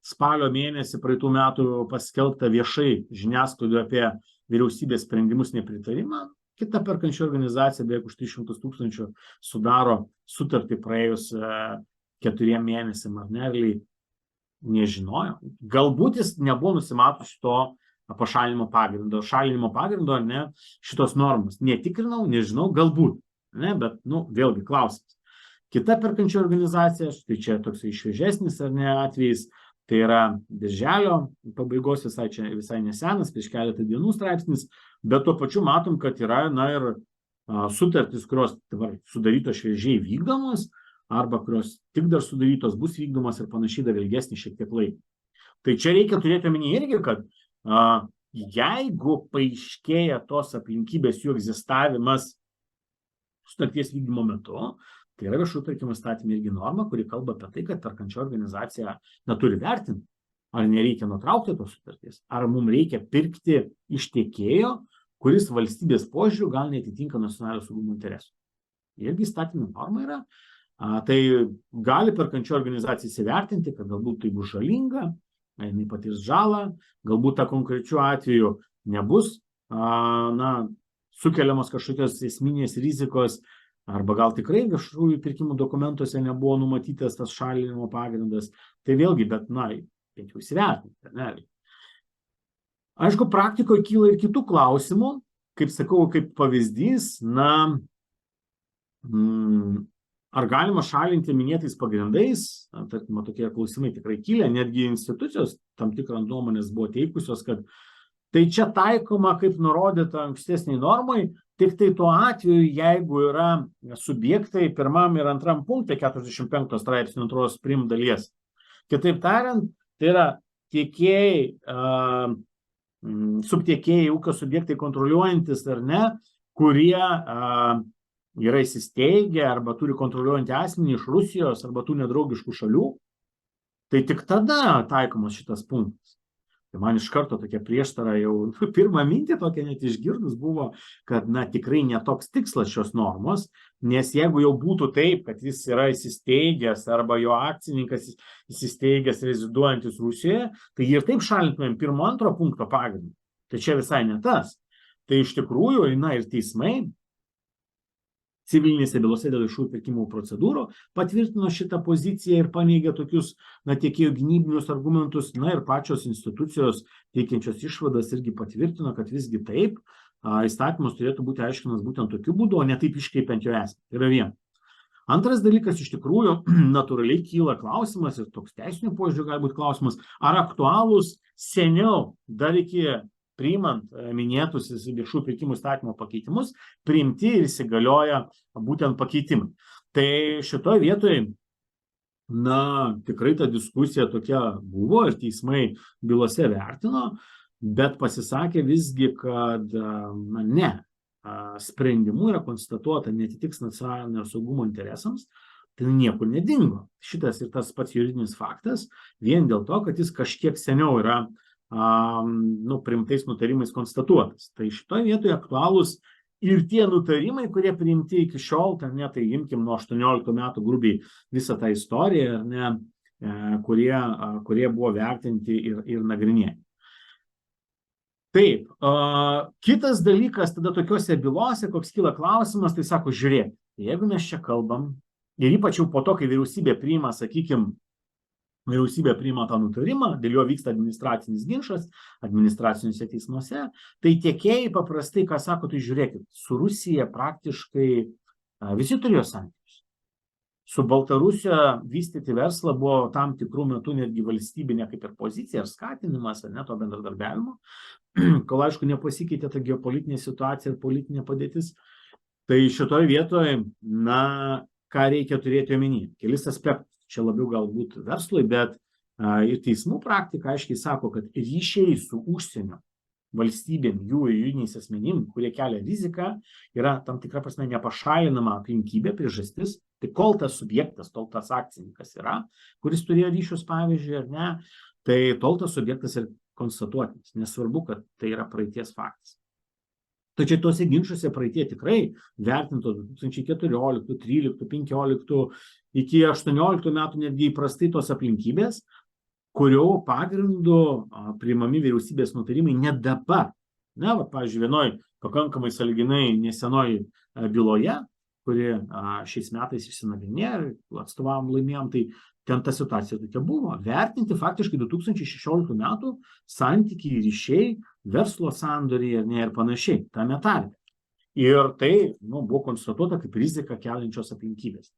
spalio mėnesį praeitų metų paskelbta viešai žiniasklaidoje apie vyriausybės sprendimus nepritarimą. Kita perkančia organizacija beveik už 300 000 sudaro sutartį praėjus 4 mėnesiam, ar ne, nežinojo. Galbūt jis nebuvo nusimato šito pašalinimo pagrindo, ar ne, šitos normos. Netikrinau, nežinau, galbūt, ne, bet, vėlgi klausimas. Kita perkančia organizacija, tai čia toks šviežesnis, ar ne, atvejis, tai yra birželio pabaigos, visai nesenas, prieš keletą dienų straipsnis, bet tuo pačiu matom, kad yra, ir sutartys, kurios dabar sudarytos šviežiai vykdomos, arba kurios tik dar sudarytos, bus vykdomas ir panašiai dar ilgesnį šiek tiek laiko. Tai čia reikia turėti omenyje irgi, kad jeigu paaiškėja tos aplinkybės jų egzistavimas sutarties vykdymo metu, tai yra viešųjų pirkimų įstatyme irgi norma, kuri kalba apie tai, kad perkančioji organizacija neturi vertinti, ar nereikia nutraukti tos sutarties, ar mums reikia pirkti iš tiekėjo, kuris valstybės požiūriu gal neatitinka nacionalinio saugumo interesų. Irgi įstatymų norma yra. Tai gali perkančioji organizacija įsivertinti, kad galbūt tai bus žalinga, jinai patirs žalą, galbūt tą konkrečiu atveju nebus sukeliamos kažkokios esminės rizikos, arba gal tikrai viešųjų pirkimų dokumentuose nebuvo numatytas tas šalinimo pagrindas. Tai vėlgi, bet, bent jau įsivertinti. Aišku, praktikoje kyla ir kitų klausimų, kaip sakau, kaip pavyzdys, ar galima šalinti minėtais pagrindais, tarkim, tokie klausimai tikrai kyla, netgi institucijos tam tikrą nuomonės buvo teikusios, kad tai čia taikoma, kaip nurodyta ankstesniai normai, tik tai tuo atveju, jeigu yra subjektai pirmam ir antram punkte 45 straipsnio antros prim dalies. Kitaip tariant, tai yra tiekėjai, subtiekėjai, ūkio subjektai kontroliuojantis ar ne, kurie yra įsisteigę arba turi kontroliuojantį asmenį iš Rusijos arba tų nedraugiškų šalių, tai tik tada taikomas šitas punktas. Tai man iš karto tokia prieštara jau pirmą mintį tokia net išgirdus buvo, kad tikrai netoks tikslas šios normos, nes jeigu jau būtų taip, kad jis yra įsisteigęs arba jo akcininkas įsisteigęs reziduojantis Rusijoje, tai ir taip šalintumėm pirmo antro punkto pagrindu. Tai čia visai ne tas. Tai iš tikrųjų, ir teismai civilinėse bylose dėl viešųjų pirkimų procedūrų patvirtino šitą poziciją ir paneigė tokius tiekėjų gynybinius argumentus, ir pačios institucijos teikiančios išvadas irgi patvirtino, kad visgi taip, įstatymas turėtų būti aiškinamas būtent tokiu būdu, o ne taip iškreipiant jo esmę. Tai yra viena. Antras dalykas, iš tikrųjų, natūraliai kyla klausimas, ir toks teisinių požiūrių gali būti klausimas, ar aktualūs seniau, dar iki priimant minėtus viešųjų pirkimų įstatymo pakeitimus, priimti ir įsigalioja būtent pakeitimai. Tai šitoje vietoje, tikrai ta diskusija tokia buvo ir teismai bylose vertino, bet pasisakė visgi, kad sprendimu yra konstatuota netitiks nacionalinio saugumo interesams, tai niekur nedingo. Šitas ir tas pats juridinis faktas, vien dėl to, kad jis kažkiek seniau yra priimtais nutarimais konstatuotas. Tai šitoje vietoje aktualūs ir tie nutarimai, kurie priimti iki šiol, tai imkim nuo 18 metų grubiai visą tą istoriją, kurie buvo vertinti ir nagrinėjami. Taip, kitas dalykas tada tokiuose bylose, koks kyla klausimas, tai sako, žiūrėk, jeigu mes čia kalbam, ir ypač jau po to, kai vyriausybė priima, vyriausybė priima tą nutarimą, dėl jo vyksta administracinis ginčas, administraciniuose teismuose, tai tiekėjai paprastai, ką sako, tai žiūrėkit, su Rusija praktiškai visi turėjo santykius. Su Baltarusija vystyti verslą buvo tam tikrų metų netgi valstybinė kaip ir pozicija ar skatinimas, to bendradarbiavimo, kol aišku nepasikeitė ta geopolitinė situacija ir politinė padėtis. Tai šitoje vietoje, ką reikia turėti omeny? Kelis aspektus. Čia labiau galbūt verslui, bet ir teismų praktika aiškiai sako, kad ryšiai su užsienio valstybėm, jų juridiniais asmenim, kurie kelia riziką, yra tam tikra prasme nepašalinama aplinkybė, priežastis. Tai kol tas subjektas, tol tas akcininkas yra, kuris turėjo ryšius, pavyzdžiui, ar ne, tai tol tas subjektas ir konstatuotinas. Nesvarbu, kad tai yra praeities faktas. Tačiau tuose ginčiuose praeitie tikrai vertinto 2014, 13, 15, iki 18 metų netgi įprastai tos aplinkybės, kurio pagrindu priimami vyriausybės nutarimai ne dabar. Pavyzdžiui, vienoj pakankamai sąlyginai nesenoj byloje, kuri šiais metais išsinagrinėjo, atstovavom laimėjom, tai ten ta situacija tokia buvo. Vertinti faktiškai 2016 metų santykiai, ryšiai, verslo sandoriai ir panašiai, tame tarpe. Ir tai buvo konstatuota kaip rizika keliančios aplinkybės.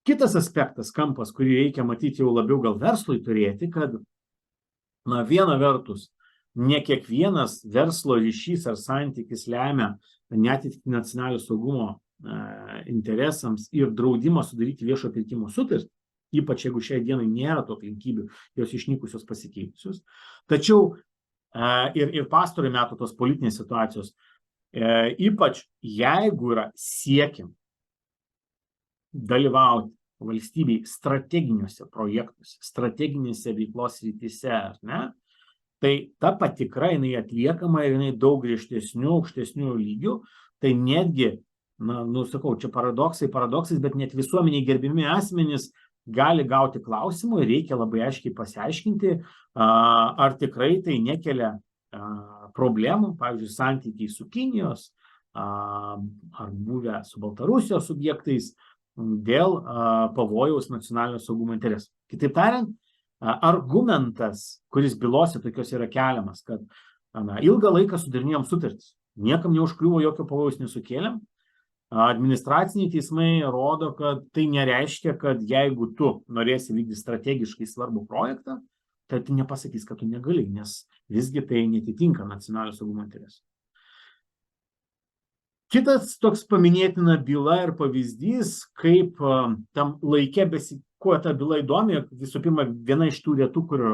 Kitas aspektas, kampas, kurį reikia matyti jau labiau gal verslui turėti, kad viena vertus, ne kiekvienas verslo ryšys ar santykis lemia neatitikti nacionalinio saugumo interesams ir draudimo sudaryti viešo pirkimo sutartį, ypač jeigu šiai dienai nėra to aplinkybių, jos išnykusios pasikeitusios. Tačiau ir pastarojo metų tos politinės situacijos, ypač jeigu yra siekiama dalyvauti valstybei strateginiuose projektuose, strateginėse veiklos srityse, ar ne, tai ta patikra jinai atliekama ir jinai daug griežtesnių, aukštesnių lygių, tai netgi, sakau, čia paradoksais, bet net visuomeniai gerbimi asmenys gali gauti klausimų ir reikia labai aiškiai pasiaiškinti, ar tikrai tai nekelia problemų, pavyzdžiui, santykiai su Kinijos, ar buvę su Baltarusijos subjektais dėl pavojaus nacionalinio saugumo interesų. Kitaip tariant, argumentas, kuris bylose tokios yra keliamas, kad ilgą laiką sudarinėjom sutartis, niekam neužkliuvo, jokio pavojaus nesukėlėm, administraciniai teismai rodo, kad tai nereiškia, kad jeigu tu norėsi vykdyti strategiškai svarbų projektą, tai nepasakys, kad tu negali, nes visgi tai netitinka nacionalinio saugumo interesų. Kitas toks paminėtina byla ir pavyzdys, kaip tam laike kuo ta byla įdomi, visų pirma, viena iš tų retų, kur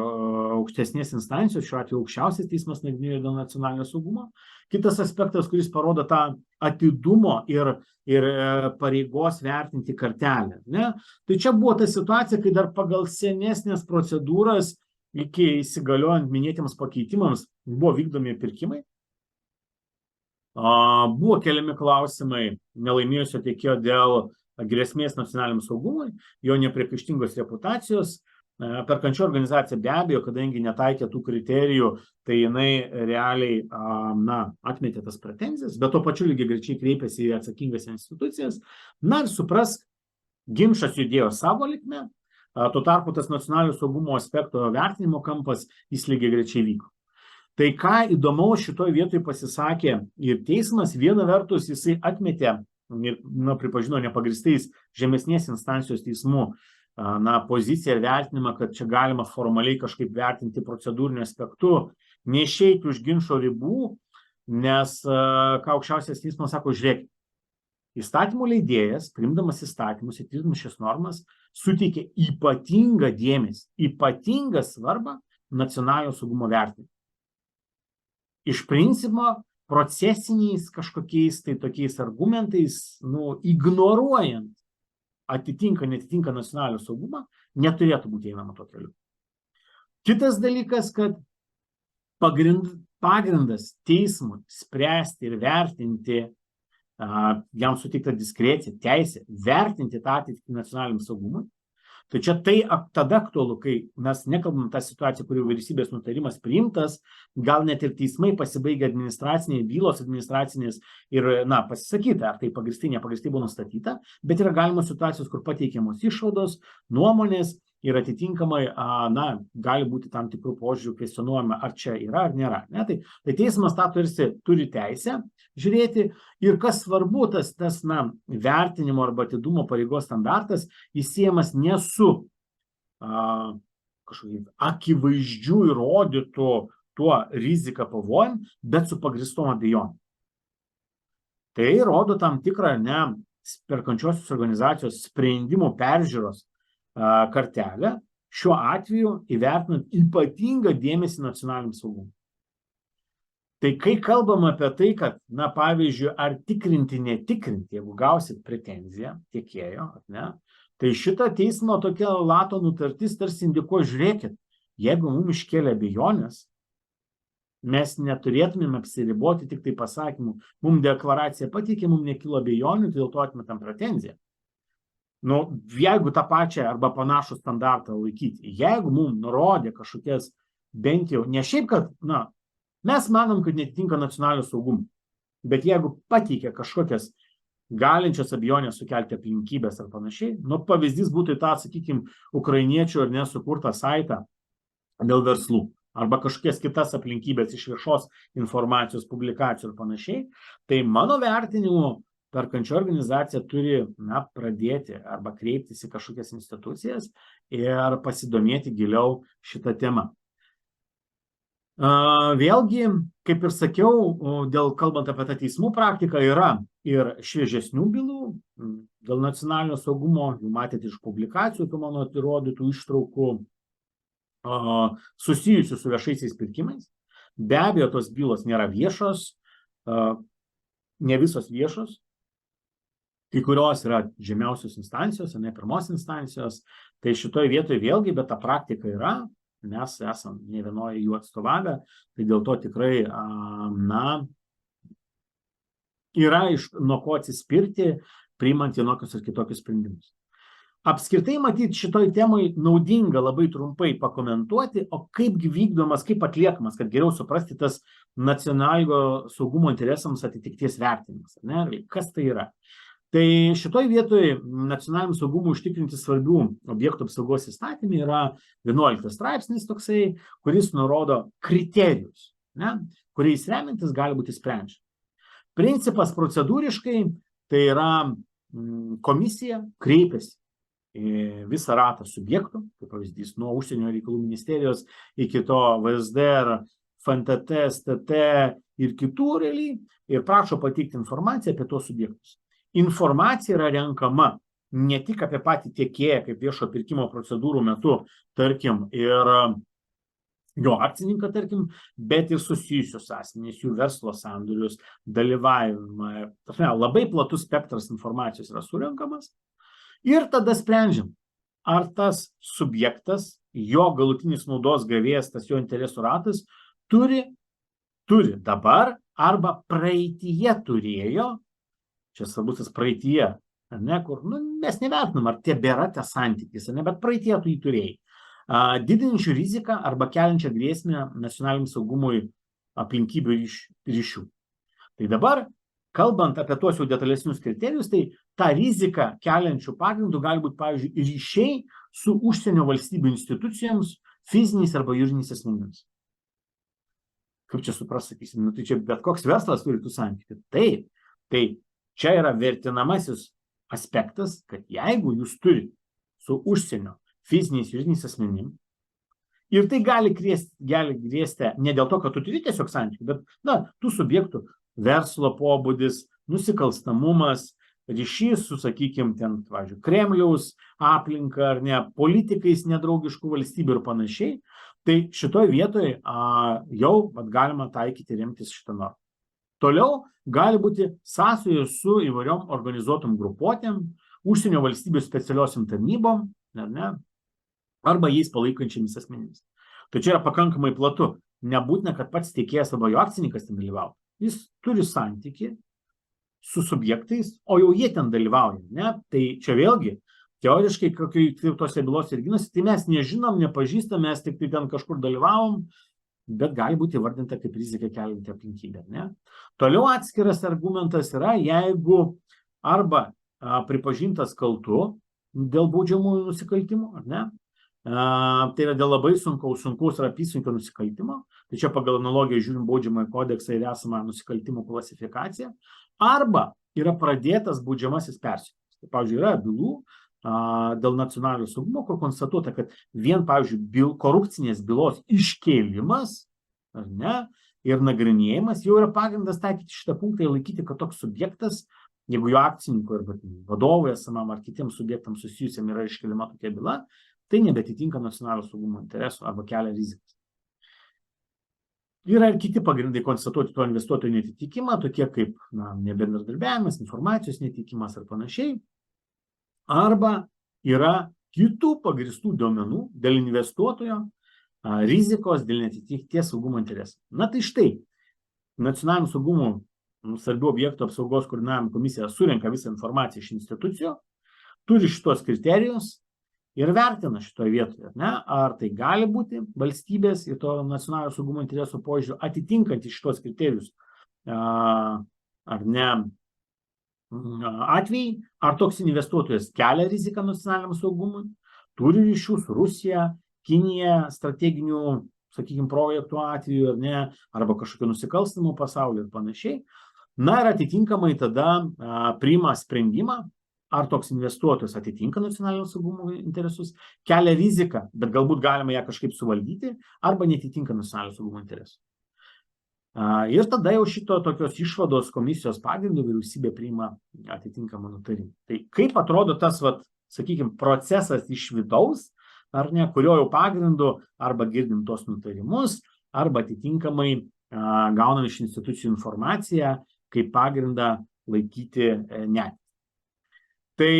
aukštesnės instancijos, šiuo atveju aukščiausias teismas nagrinėjo dėl nacionalinio saugumo. Kitas aspektas, kuris parodo tą atidumo ir pareigos vertinti kartelę. Ne? Tai čia buvo ta situacija, kai dar pagal senesnės procedūras iki įsigaliojant minėtiems pakeitimams buvo vykdomi pirkimai. Buvo keliami klausimai nelaimėjusio tiekėjo dėl grėsmės nacionaliniam saugumui, jo nepriekaištingos reputacijos. Perkančioji organizacija be abejo, kadangi netaikė tų kriterijų, tai jinai realiai atmetė tas pretenzijas, bet tuo pačiu lygiagrečiai kreipėsi į atsakingas institucijas. Ir suprask, ginčas judėjo savo linkme, tuo tarpu tas nacionalinio saugumo aspekto vertinimo kampas jis lygiagrečiai vyko. Tai ką įdomaus šitoje vietoje pasisakė ir teismas, viena vertus jisai atmetė ir pripažino nepagristais žemesnės instancijos teismų poziciją ir vertinimą, kad čia galima formaliai kažkaip vertinti procedūriniu aspektu, neišeiti už ginčo ribų, nes ką aukščiausias teismas sako, žiūrėk, įstatymų leidėjas, priimdamas įstatymus, įtvirtindamas šias normas, suteikia ypatingą dėmesį, ypatingą svarbą nacionalinio saugumo vertinimui. Iš principo, procesiniais kažkokiais tai tokiais argumentais, ignoruojant netitinka nacionalinio saugumą, neturėtų būti einama tuo keliu. Kitas dalykas, kad pagrindas teismui spręsti ir vertinti, jam suteikta diskrecija, teisė, vertinti tą atitikti nacionaliniam saugumui. Tai čia tai tada aktualu, kai mes nekalbam tą situaciją, kur vyriausybės nutarimas priimtas, gal net ir teismai pasibaigia administraciniai bylos, administracinės ir, pasisakyta, ar tai pagristai, nepagristai buvo nustatyta, bet yra galimos situacijos, kur pateikiamos išvados, nuomonės ir atitinkamai, gali būti tam tikrų požiūrių kvestionuojama, ar čia yra, ar nėra. Ne? Tai teismas tą tarsi turi teisę žiūrėti ir kas svarbu, tas vertinimo arba atidumo pareigos standartas, jis siejamas ne su kažkokiu akivaizdžiu įrodytu tuo riziką pavojam, bet su pagristom abejonėm. Tai rodo tam tikrą perkančiosios organizacijos sprendimų peržiūros kartelę, šiuo atveju įvertinant ypatingą dėmesį nacionaliniam saugumui. Tai kai kalbam apie tai, kad, pavyzdžiui, ar tikrinti, netikrinti, jeigu gausit pretenziją tiekėjo, tai šita teismo tokia lato nutartis tarsi indikuoja, žiūrėkit, jeigu mums iškėlė abejonės, mes neturėtumėm apsiriboti tik tai pasakymu, mums deklaracija pateikė, mums nekilo abejonių, dėl to atmetam pretenziją. Jeigu tą pačią arba panašų standartą laikyti, jeigu mums nurodė kažkokias bent jau, ne šiaip, kad, mes manom, kad netitinka nacionalinio saugumo, bet jeigu pateikia kažkokias galinčias abejonės sukelti aplinkybės ar panašiai, pavyzdys būtų į tą, sakykime, ukrainiečių ar nesukurtą saitą dėl verslų, arba kažkokias kitas aplinkybės iš viešos informacijos, publikacijų ir panašiai, tai mano vertinimu perkančioji organizacija turi pradėti arba kreiptis į kažkokias institucijas ir pasidomėti giliau šitą temą. Vėlgi, kaip ir sakiau, kalbant apie tą teismų praktiką, yra ir šviežesnių bylų dėl nacionalinio saugumo, jau matėte iš publikacijų, tų mano įrodytų ištraukų susijusių su viešaisiais pirkimais. Be abejo, tos bylos nėra viešos, ne visos viešos, kai kurios yra žemiausios instancijos, ne pirmos instancijos, tai šitoje vietoje vėlgi, bet ta praktika yra, mes esam ne vienoje jų atstovavę, tai dėl to tikrai, yra nuo ko atsispirti, priimant vienokius ir kitokius sprendimus. Apskritai, matyt, šitoj temai naudinga labai trumpai pakomentuoti, o kaipgi vykdomas, kaip atliekamas, kad geriau suprasti tas nacionalinio saugumo interesams atitikties vertinimas. Ne? Kas tai yra? Tai šitoj vietoje nacionaliniam saugumui užtikrinti svarbių objektų apsaugos įstatymai yra 11 straipsnis toksai, kuris nurodo kriterijus, ne, kuriais remiantis gali būti sprendžiama. Principas procedūriškai tai yra komisija kreipiasi į visą ratą subjektų, kaip pavyzdys, nuo užsienio reikalų ministerijos iki to VSDR, FNTT, STT ir kitų realiai ir prašo pateikti informaciją apie tos subjektus. Informacija yra renkama ne tik apie patį tiekėją, kaip viešo pirkimo procedūrų metu, tarkim, ir jo akcininką, tarkim, bet ir susijusius asmenys, jų verslo sandorius, dalyvavimą. Labai platus spektras informacijos yra surenkamas. Ir tada sprendžiam, ar tas subjektas, jo galutinis naudos gavėjas, tas jo interesų ratas, turi dabar arba praeityje turėjo, čia svarbus tas praeityje, ne, kur mes nevertinam, ar tebėra tas santykis, ne, bet praeityje tu jį turėjai. Didinančių riziką arba keliančią grėsmę nacionaliniam saugumui aplinkybių ryšių. Tai dabar, kalbant apie tuos jau detalesnius kriterijus, tai ta rizika keliančių pagrindų gali būti, pavyzdžiui, ryšiai su užsienio valstybių institucijoms, fiziniais arba juridiniais asmenimis. Kaip čia supras, sakysim, tai čia bet koks verslas turi tų santykių. Taip, tai čia yra vertinamasis aspektas, kad jeigu jūs turite su užsienio fiziniais juridiniais asmenim, ir tai gali grėsti ne dėl to, kad tu turi tiesiog santykių, bet tų subjektų verslo pobūdis, nusikalstamumas, ryšys su, sakykime, ten, pavyzdžiui, Kremliaus aplinka ar ne, politikais nedraugiškų valstybių ir panašiai, tai šitoje vietoje jau galima taikyti remtis šitą normą. Toliau gali būti sąsajos su įvairiom organizuotom grupuotėm, užsienio valstybių specialiosiam tarnybom, ne, arba jais palaikančiamis asmenimis. Tai čia yra pakankamai platu. Nebūtina, kad pats tiekėjas arba jo akcininkas ten dalyvauja. Jis turi santykį su subjektais, o jau jie ten dalyvauja. Ne? Tai čia vėlgi, teoriškai, kaip tose bylose ir ginasi, tai mes nežinom, nepažįstam, mes tik tai ten kažkur dalyvavom, bet gali būti įvardinta kaip rizika kelianti aplinkybė. Ne? Toliau atskiras argumentas yra, jeigu arba pripažintas kaltu dėl baudžiamųjų nusikaltimų, ar ne? Tai yra dėl labai sunkaus ir apysunkio nusikaltimo, tai čia pagal analogiją žiūrim baudžiamąjį kodeksą ir esamą nusikaltimų klasifikaciją, arba yra pradėtas baudžiamasis persekiojimas. Tai, pavyzdžiui, yra bylų dėl nacionalinio saugumo, kur konstatuota, kad vien, pavyzdžiui, korupcinės bylos iškėlimas, ar ne, ir nagrinėjimas jau yra pagrindas taikyti šitą punktą ir laikyti, kad toks subjektas, jeigu jo akcininkų arba vadovui esamam ar kitiems subjektams susijusiam yra iškeliama tokia byla, tai nebetitinka nacionalinio saugumo interesų arba kelia rizikas. Yra ir kiti pagrindai konstatuoti to investuotojų netitikimą, tokie kaip nebendradarbiavimas, informacijos netikimas ir panašiai. Arba yra kitų pagristų duomenų dėl investuotojo rizikos, dėl netitikties saugumo interesų. Na tai štai, nacionalinio saugumo svarbių objektų apsaugos koordinavimo komisija surenka visą informaciją iš institucijų, turi šitos kriterijus ir vertina šitoje vietoje, ne? Ar tai gali būti valstybės ir to nacionalinio saugumo interesų požiūriu atitinkantys šitos kriterijus ar ne atvejai, ar toks investuotojas kelia riziką nacionaliniam saugumui, turi ryšių su Rusija, Kinija, strateginių, sakykime, projektų atveju, ar ne, arba kažkokio nusikalstamų pasaulio ir panašiai. Na ir atitinkamai tada priima sprendimą ar toks investuotojas atitinka nacionalinio saugumo interesus, kelia riziką, bet galbūt galima ją kažkaip suvaldyti, arba netitinka nacionalinio saugumo interesų. Ir tada jau šito tokios išvados komisijos pagrindų vyriausybė priima atitinkamą nutarimą. Tai kaip atrodo tas, sakykime, procesas iš vidaus, ar ne, kurio jau pagrindu arba girdim tos nutarimus, arba atitinkamai gaunam iš institucijų informaciją, kaip pagrindą laikyti net. Tai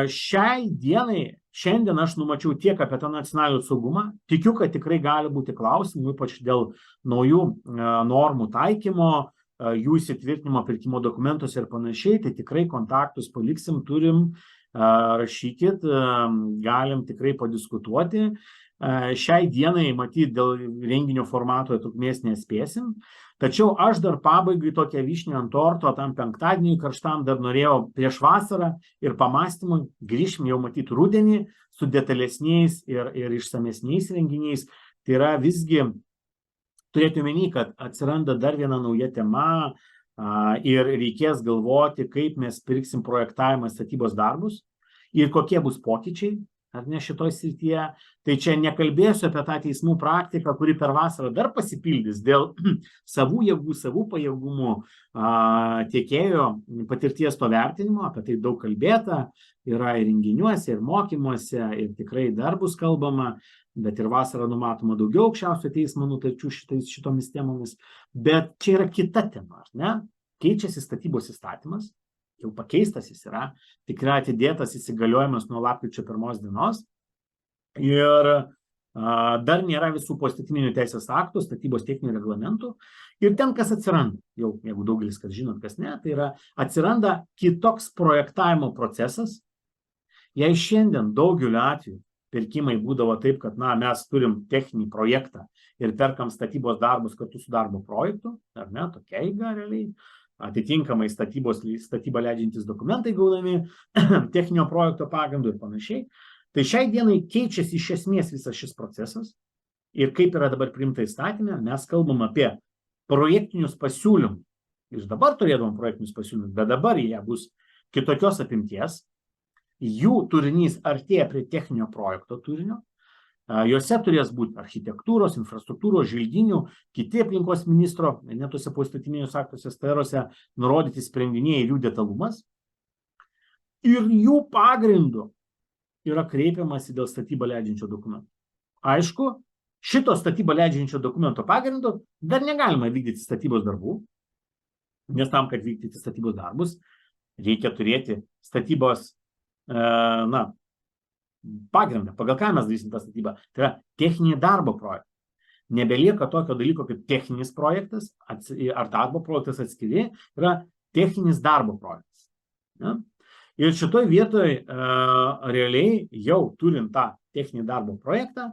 šiandien aš numačiau tiek apie tą nacionalinį saugumą, tikiu, kad tikrai gali būti klausimų, ypač dėl naujų normų taikymo, jų įsitvirtinimo pirkimo dokumentuose ir panašiai, tai tikrai kontaktus paliksim, turim, rašykit, galim tikrai padiskutuoti. Šiai dienai, matyt, dėl renginio formato trukmės nespėsim, tačiau aš dar pabaigai tokią vyšnią ant torto, tam penktadienį karštam dar norėjau prieš vasarą ir pamastymui, grįžim jau matyt rudenį su detalesniais ir išsamesniais renginiais. Tai yra visgi turėti omeny, kad atsiranda dar viena nauja tema ir reikės galvoti, kaip mes pirksim projektavimą statybos darbus ir kokie bus pokyčiai, ar ne šitoj srityje. Tai čia nekalbėsiu apie tą teismų praktiką, kuri per vasarą dar pasipildys dėl savų jėgų, savų pajėgumų tiekėjo patirties to vertinimo, apie tai daug kalbėta, yra ir renginiuose, ir mokymuose, ir tikrai dar bus kalbama, bet ir vasarą numatoma daugiau aukščiausio teismo nutarčių šitomis temomis. Bet čia yra kita tema, ar ne? Keičiasi statybos įstatymas, jau pakeistas jis yra, tik yra atidėtas įsigaliojimas nuo lapkričio 1 dienos ir dar nėra visų poįstatyminių teisės aktų, statybos techninių reglamentų. Ir ten kas atsiranda, jau jeigu daugelis kas žinot, kas ne, tai yra atsiranda kitoks projektavimo procesas. Jei šiandien daugeliu atveju pirkimai būdavo taip, kad mes turim techninį projektą ir perkam statybos darbus kartu su darbo projektu, ar ne, tokia eiga realiai. Atitinkamai statybą leidžiantis dokumentai gaunami, techninio projekto pagrindu ir panašiai. Tai šiai dienai keičiasi iš esmės visas šis procesas ir kaip yra dabar priimta įstatymė, mes kalbam apie projektinius pasiūlymus. Ir dabar turėdavom projektinius pasiūlymus, bet dabar jie bus kitokios apimties, jų turinys artėja prie techninio projekto turinio. Juose turės būti architektūros, infrastruktūros, želdinių, kiti aplinkos ministro, net tuose poįstatyminiuose aktuose sferose nurodyti sprendiniai ir jų detalumas. Ir jų pagrindu yra kreipiamasi dėl statybą leidžiančio dokumento. Aišku, šito statybą leidžiančio dokumento pagrindu dar negalima vykdyti statybos darbų, nes tam, kad vykdyti statybos darbus, reikia turėti statybos, pagrindą, pagal ką mes darysim tą statybą, tai yra techninį darbo projektą. Nebelieka tokio dalyko kaip techninis projektas ar darbo projektas atskiri, yra techninis darbo projektas. Ja? Ir šitoj vietoj realiai jau turint tą techninį darbo projektą,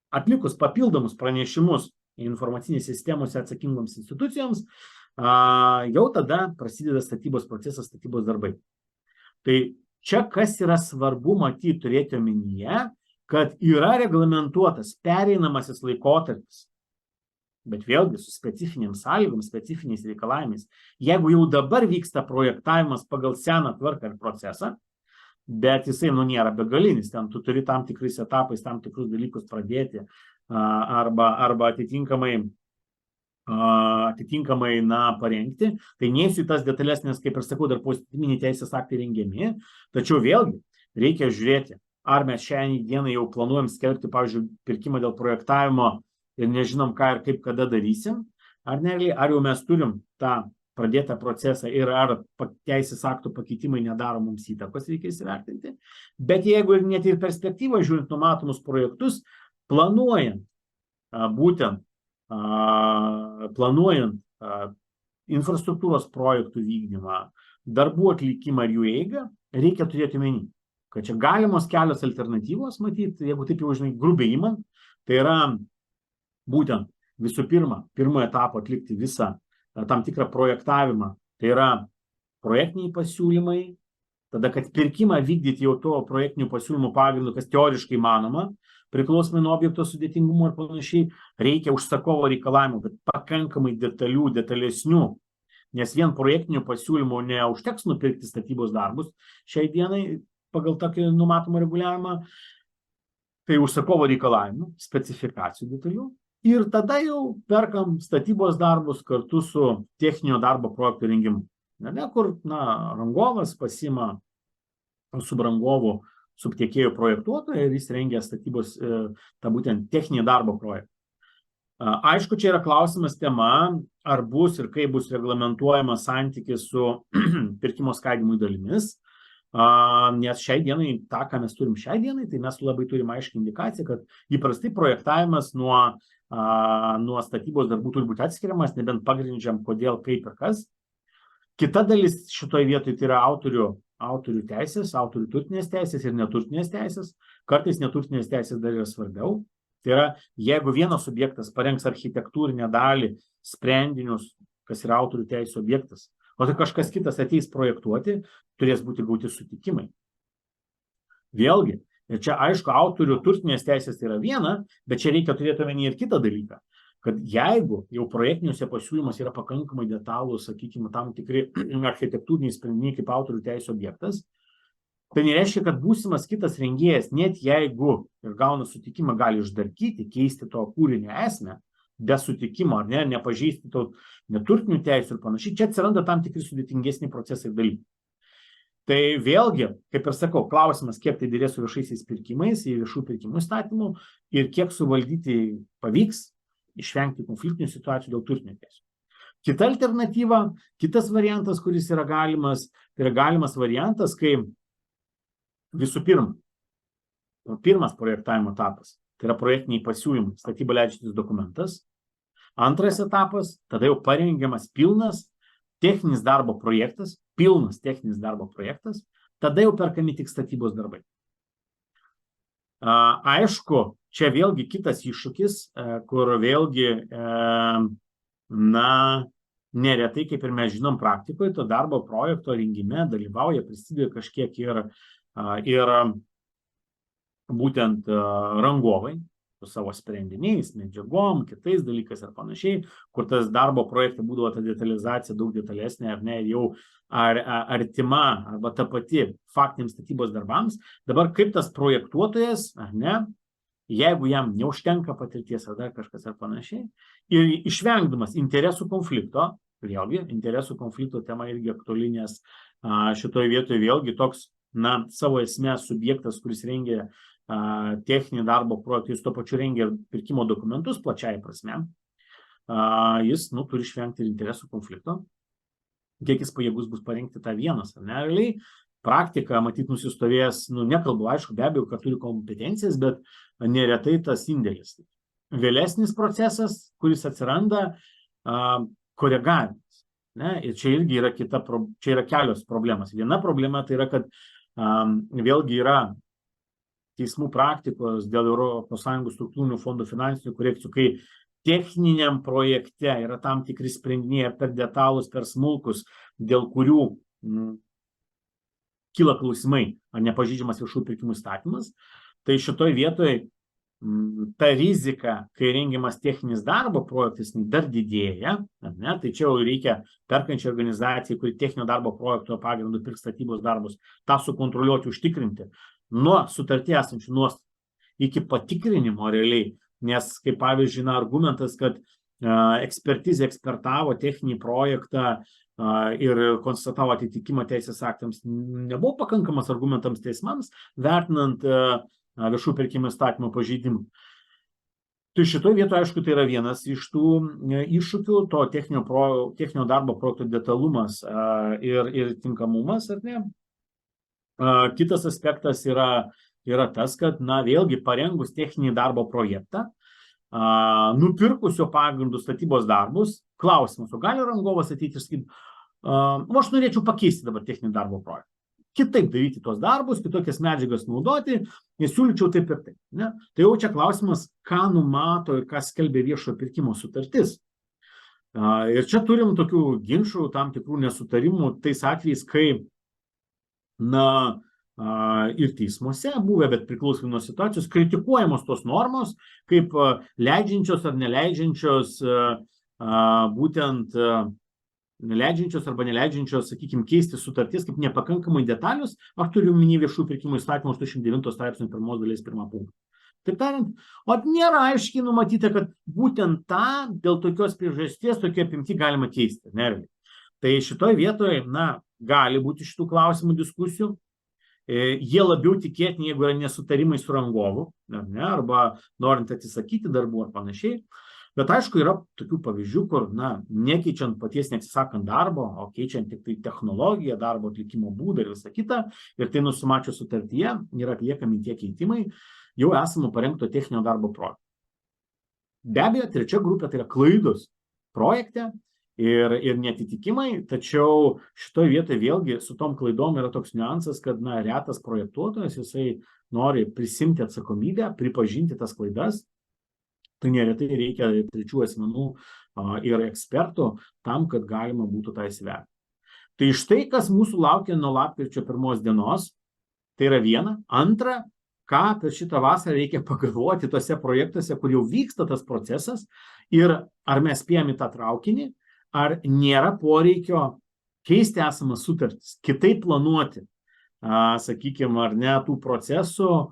atlikus papildomus pranešimus informacinės sistemose atsakingoms institucijoms, jau tada prasideda statybos procesas, statybos darbai. Tai čia kas yra svarbu matyti, turėti omenyje, kad yra reglamentuotas pereinamasis laikotarpis, bet vėlgi su specifinėm sąlygom, specifiniais reikalavimais. Jeigu jau dabar vyksta projektavimas pagal seną tvarką ir procesą, bet jisai nėra begalinis, ten tu turi tam tikrais etapais tam tikrus dalykus pradėti arba atitinkamai parengti, tai neįsiu tas detalės, nes, kaip ir sakau, dar poįstatyminiai teisės aktai rengiami, tačiau vėlgi reikia žiūrėti, ar mes šiandien dieną jau planuojam skelbti, pavyzdžiui, pirkimą dėl projektavimo ir nežinom ką ir kaip kada darysim, ar jau mes turim tą pradėtą procesą ir ar teisės aktų pakeitimai nedaro mums įtakos, reikia įsivertinti. Bet jeigu net ir perspektyvą žiūrint numatomus projektus, planuojant infrastruktūros projektų vykdymą, darbų atlikimą ir jų eigą, reikia turėti omeny, kad čia galimos kelios alternatyvos, matyti, jeigu taip jau grubiai imant, tai yra būtent visų pirma, pirmo etapo atlikti visą tam tikrą projektavimą, tai yra projektiniai pasiūlymai, tada, kad pirkimą vykdyti jau to projektinių pasiūlymų pagrindu, kas teoriškai manoma, priklausomai nuo objekto sudėtingumo ir panašiai, reikia užsakovo reikalavimų, bet pakankamai detalesnių nes vien projektinių pasiūlymų neužteks nupirkti statybos darbus šiai dienai pagal tokį numatomą reguliavimą, tai užsakovo reikalavimų, specifikacijų detalių. Ir tada jau perkam statybos darbus kartu su techninio darbo projektų rengimu. Kur rangovas pasima subrangovų, subtiekėjų projektuotoją ir jis rengia statybos, tą būtent techninį darbo projektą. Aišku, čia yra klausimas tema, ar bus ir kaip bus reglamentuojamas santykis su pirkimo skaidymui dalimis, nes šiai dienai, tą, ką mes turim šiai dienai, tai mes labai turim aiškiai indikaciją, kad įprastai projektavimas nuo statybos darbų turi būti atskiriamas, nebent pagrindžiam, kodėl, kaip ir kas. Kita dalis šitoje vietoje tai yra autorių teisės, autorių turtinės teisės ir neturtinės teisės. Kartais neturtinės teisės dar yra svarbiau. Tai yra, jeigu vienas subjektas parengs architektūrinę dalį, sprendinius, kas yra autorių teisų objektas, o tai kažkas kitas ateis projektuoti, turės būti gauti sutikimai. Vėlgi, ir čia aišku, autorių turtinės teisės yra viena, bet čia reikia turėti omeny ir kitą dalyką, kad jeigu jau projektiniuose pasiūlymuose yra pakankamai detalūs, sakykime, tam tikri architektūriniai sprendiniai kaip autorių teisų objektas, tai nereiškia, kad būsimas kitas rengėjas, net jeigu ir gauna sutikimą, gali išdarkyti, keisti to kūrinio esmę, be sutikimo, ar ne, nepažeisti to neturtinių teisų ir panašiai. Čia atsiranda tam tikri sudėtingesni procesai ir dalykai. Tai vėlgi, kaip ir sakau, klausimas, kiek tai dėrės su viešaisiais pirkimais, į viešų pirkimų įstatymų ir kiek suvaldyti pavyks išvengti konfliktinių situacijų dėl turtinių teisų. Kita alternatyva, kitas variantas, kuris yra galimas, tai yra galimas variantas, kai visų pirma, pirmas projektavimo etapas, tai yra projektiniai pasiūlymai, statybą leidžiantis dokumentas. Antras etapas, tada jau parengiamas pilnas techninis darbo projektas, tada jau perkami tik statybos darbai. Aišku, čia vėlgi kitas iššūkis, kur vėlgi, neretai, kaip ir mes žinom praktikoje, to darbo projekto rengime dalyvauja, prisideda kažkiek ir būtent rangovai su savo sprendiniais, medžiagom, kitais dalykais ir panašiai, kur tas darbo projekte būdavo ta detalizacija daug detalesnė ar ne, jau artima arba ta pati faktiniams statybos darbams. Dabar kaip tas projektuotojas, ar ne, jeigu jam neužtenka patirties ar dar kažkas ar panašiai, ir išvengdamas interesų konflikto, vėlgi, interesų konflikto tema irgi aktuali, nes šitoje vietoje vėlgi toks, savo esmę subjektas, kuris rengia techninį darbo projektą, jis tuo pačiu rengia pirkimo dokumentus plačiai prasme, jis turi išvengti ir interesų konflikto, kiek jis pajėgus bus parengti tą vienas. Realiai praktika, matyt, nusistovės, nekalbu, aišku, be abejo, kad turi kompetencijas, bet neretai tas indėlis. Vėlesnis procesas, kuris atsiranda, koregavimas. Ir čia irgi yra čia yra kelios problemas. Viena problema tai yra, kad vėlgi yra teismų praktikos dėl ES struktūrinių fondų finansinių korekcijų, kai techniniam projekte yra tam tikri sprendiniai per detalus, per smulkus, dėl kurių kyla klausimai, ar nepažeidžiamas viešųjų pirkimų įstatymas. Tai šitoj vietoj ta rizika, kai rengiamas techninis darbo projektas, dar didėja, tai čia jau reikia perkančiai organizacijai, kuri techninio darbo projekto pagrindu pirks statybos darbus, tą sukontroliuoti, užtikrinti nuo sutartyje esančių nuostatų iki patikrinimo realiai, nes kaip pavyzdžiui, argumentas, kad ekspertizė ekspertavo techninį projektą ir konstatavo atitikimą teisės aktams, nebuvo pakankamas argumentams teismams, vertinant viešų pirkimų įstatymo pažeidimų. Tai šitoje vietoje, aišku, tai yra vienas iš tų iššūkių, to techninio darbo projekto detalumas ir tinkamumas, ar ne? Kitas aspektas yra tas, kad, vėlgi parengus techninį darbo projektą, nupirkusio pagrindų statybos darbus, klausimas, o gali rangovas ateiti ir sakyti, aš norėčiau pakeisti dabar techninį darbo projektą. Kitaip daryti tos darbus, kitokias medžiagas naudoti, ir siūlyčiau taip ir taip. Ne? Tai jau čia klausimas, ką numato ir ką skelbia viešojo pirkimo sutartis. Ir čia turim tokių ginčų, tam tikrų nesutarimų, tais atvejais, kai ir teismuose buvę, bet priklausomai nuo situacijos, kritikuojamos tos normos, kaip leidžiančios ar neleidžiančios būtent neleidžiančios arba neleidžiančios, sakykime, keisti sutarties kaip nepakankamai detalius, aš turiu minį viešų pirkimų įstatymų 109 straipsnio 1 dalies 1 punktą. Taip tariant, o nėra aiškiai numatyta, kad būtent tą dėl tokios priežasties tokia apimti galima keisti. Nerviai. Tai šitoj vietoje, gali būti šitų klausimų diskusijų. Jie labiau tikėtini, jeigu yra nesutarimai su rangovu, arba norint atsisakyti darbų ar panašiai. Bet aišku, yra tokių pavyzdžių, kur, nekeičiant paties, neatsisakant darbo, o keičiant tik tai technologiją, darbo atlikimo būdą ir visą kitą, ir tai nusimačius sutartyje, yra atliekami tie keitimai, jau esamo parengto techninio darbo projekto. Be abejo, trečia grupė tai yra klaidos projekte ir netitikimai, tačiau šitoje vietoje vėlgi su tom klaidom yra toks niuansas, kad retas projektuotojas, jisai nori prisimti atsakomybę, pripažinti tas klaidas. Tai neretai reikia trečių asmenų ir ekspertų tam, kad galima būtų tą įsivertinti. Tai štai, kas mūsų laukia nuo lapkričio 1 dienos, tai yra viena. Antra, ką per šitą vasarą reikia pagalvoti tose projektuose, kur jau vyksta tas procesas ir ar mes spėjame tą traukinį, ar nėra poreikio keisti esamas sutartis, kitaip planuoti, sakykime, ar ne tų procesų,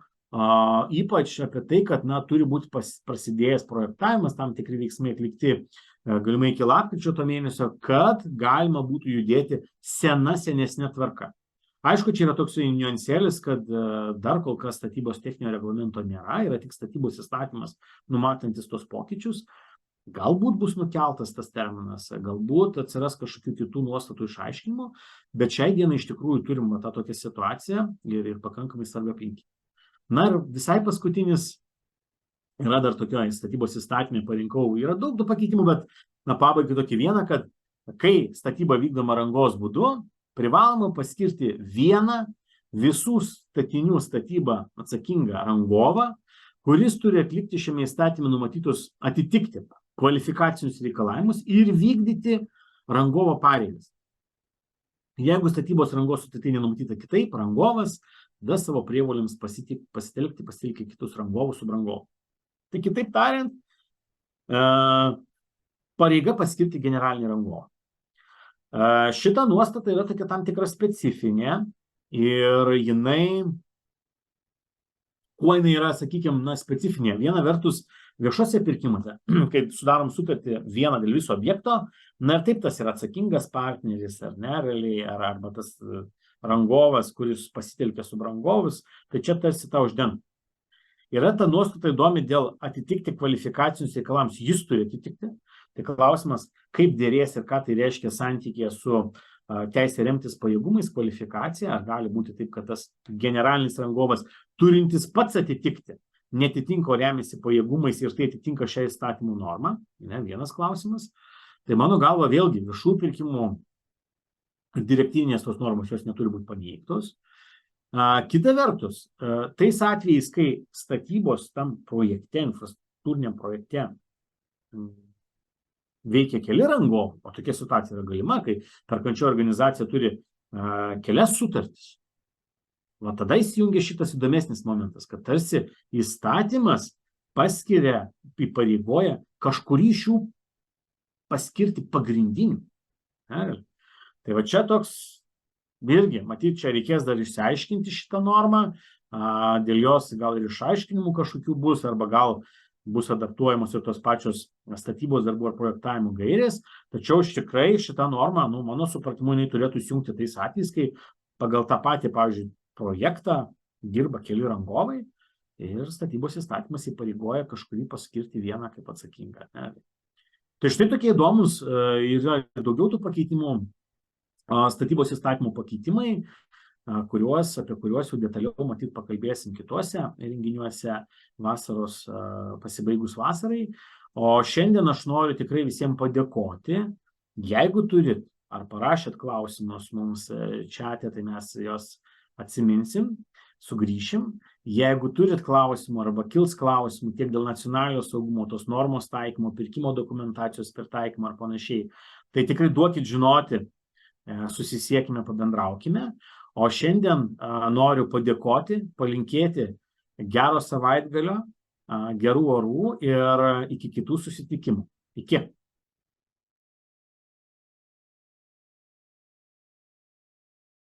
ypač apie tai, kad turi būti prasidėjęs projektavimas, tam tikri veiksmai atlikti galimai iki lapkričio to mėnesio, kad galima būtų judėti senesnė tvarka. Aišku, čia yra toks niuansėlis, kad dar kol kas statybos techninio reglamento nėra, yra tik statybos įstatymas numatantis tos pokyčius. Galbūt bus nukeltas tas terminas, galbūt atsiras kažkokių kitų nuostatų išaiškinimo, bet šiai dienai iš tikrųjų turim tą tokią situaciją ir pakankamai svarbią aplinkybę. Ir visai paskutinis yra dar tokio statybos įstatymė parinkau, yra daug pakeitimų, bet pabaigai tokį vieną, kad kai statyba vykdoma rangos būdu, privaloma paskirti vieną visų statinių statybą atsakingą rangovą, kuris turi atlikti šiame įstatyme numatytus atitikti kvalifikacinius reikalavimus ir vykdyti rangovo pareigas. Jeigu statybos rangos sutartyje nenumatyta kitaip, rangovas savo prievolėms pasitelkti kitus rangovus subrangovų. Tai kitaip tariant, pareiga paskirti generalinį rangovą. Šita nuostata yra tokia tam tikra specifinė ir kuo jinai yra, sakykime, specifinė. Viena vertus, viešuose pirkimuose, kai sudarom sutartį vieną dėl viso objekto, ir taip tas yra atsakingas partneris, ar ne, realiai, arba tas rangovas, kuris pasitelkia subrangovus, tai čia tarsi tą uždengti. Yra ta nuostata įdomi dėl atitikti kvalifikacinius reikalavimus, jis turi atitikti. Tai klausimas, kaip dėrės ir ką tai reiškia santykėje su teisė remtis pajėgumais, kvalifikacija, ar gali būti taip, kad tas generalinis rangovas turintis pats atitikti, netitinka, remiasi pajėgumais ir tai atitinka šią įstatymų normą, vienas klausimas. Tai mano galva vėlgi viešų pirkimų direktyvinės tos normos jos neturi būti paneigtos. Kita vertus, tais atvejais, kai statybos tam projekte, infrastruktūriniam projekte veikia keli rangovai, o tokia situacija yra galima, kai perkančioji organizacija turi kelias sutartis. Tada įsijungia šitas įdomesnis momentas, kad tarsi įstatymas paskiria, įpareigoja kažkurį iš jų paskirti pagrindinių. Tai va čia toks, irgi, matyt, čia reikės dar išsiaiškinti šitą normą, dėl jos gal ir išaiškinimų kažkokių bus, arba gal bus adaptuojamos ir tos pačios statybos darbų ar projektavimo gairės, tačiau tikrai šitą normą, mano supratimu, jinai turėtų įsijungti tais atvejais, kai pagal tą patį, pavyzdžiui, projektą dirba keli rangovai ir statybos įstatymas įpareigoja kažkurį paskirti vieną kaip atsakingą. Tai štai tokie įdomus yra daugiau tų pakeitimų, statybos įstatymų pakeitimai, apie kuriuos jau detaliau matyt pakalbėsim kituose renginiuose vasaros pasibaigus vasarai. O šiandien aš noriu tikrai visiems padėkoti. Jeigu turit ar parašėt klausimus mums čate, tai mes jos atsiminsim, sugrįšim. Jeigu turit klausimų arba kils klausimų tiek dėl nacionalinio saugumo, tos normos taikymo, pirkimo dokumentacijos pritaikymo ar panašiai, tai tikrai duokit žinoti, susisiekime, pabendraukime. O šiandien noriu padėkoti, palinkėti gero savaitgalio, gerų orų ir iki kitų susitikimų. Iki.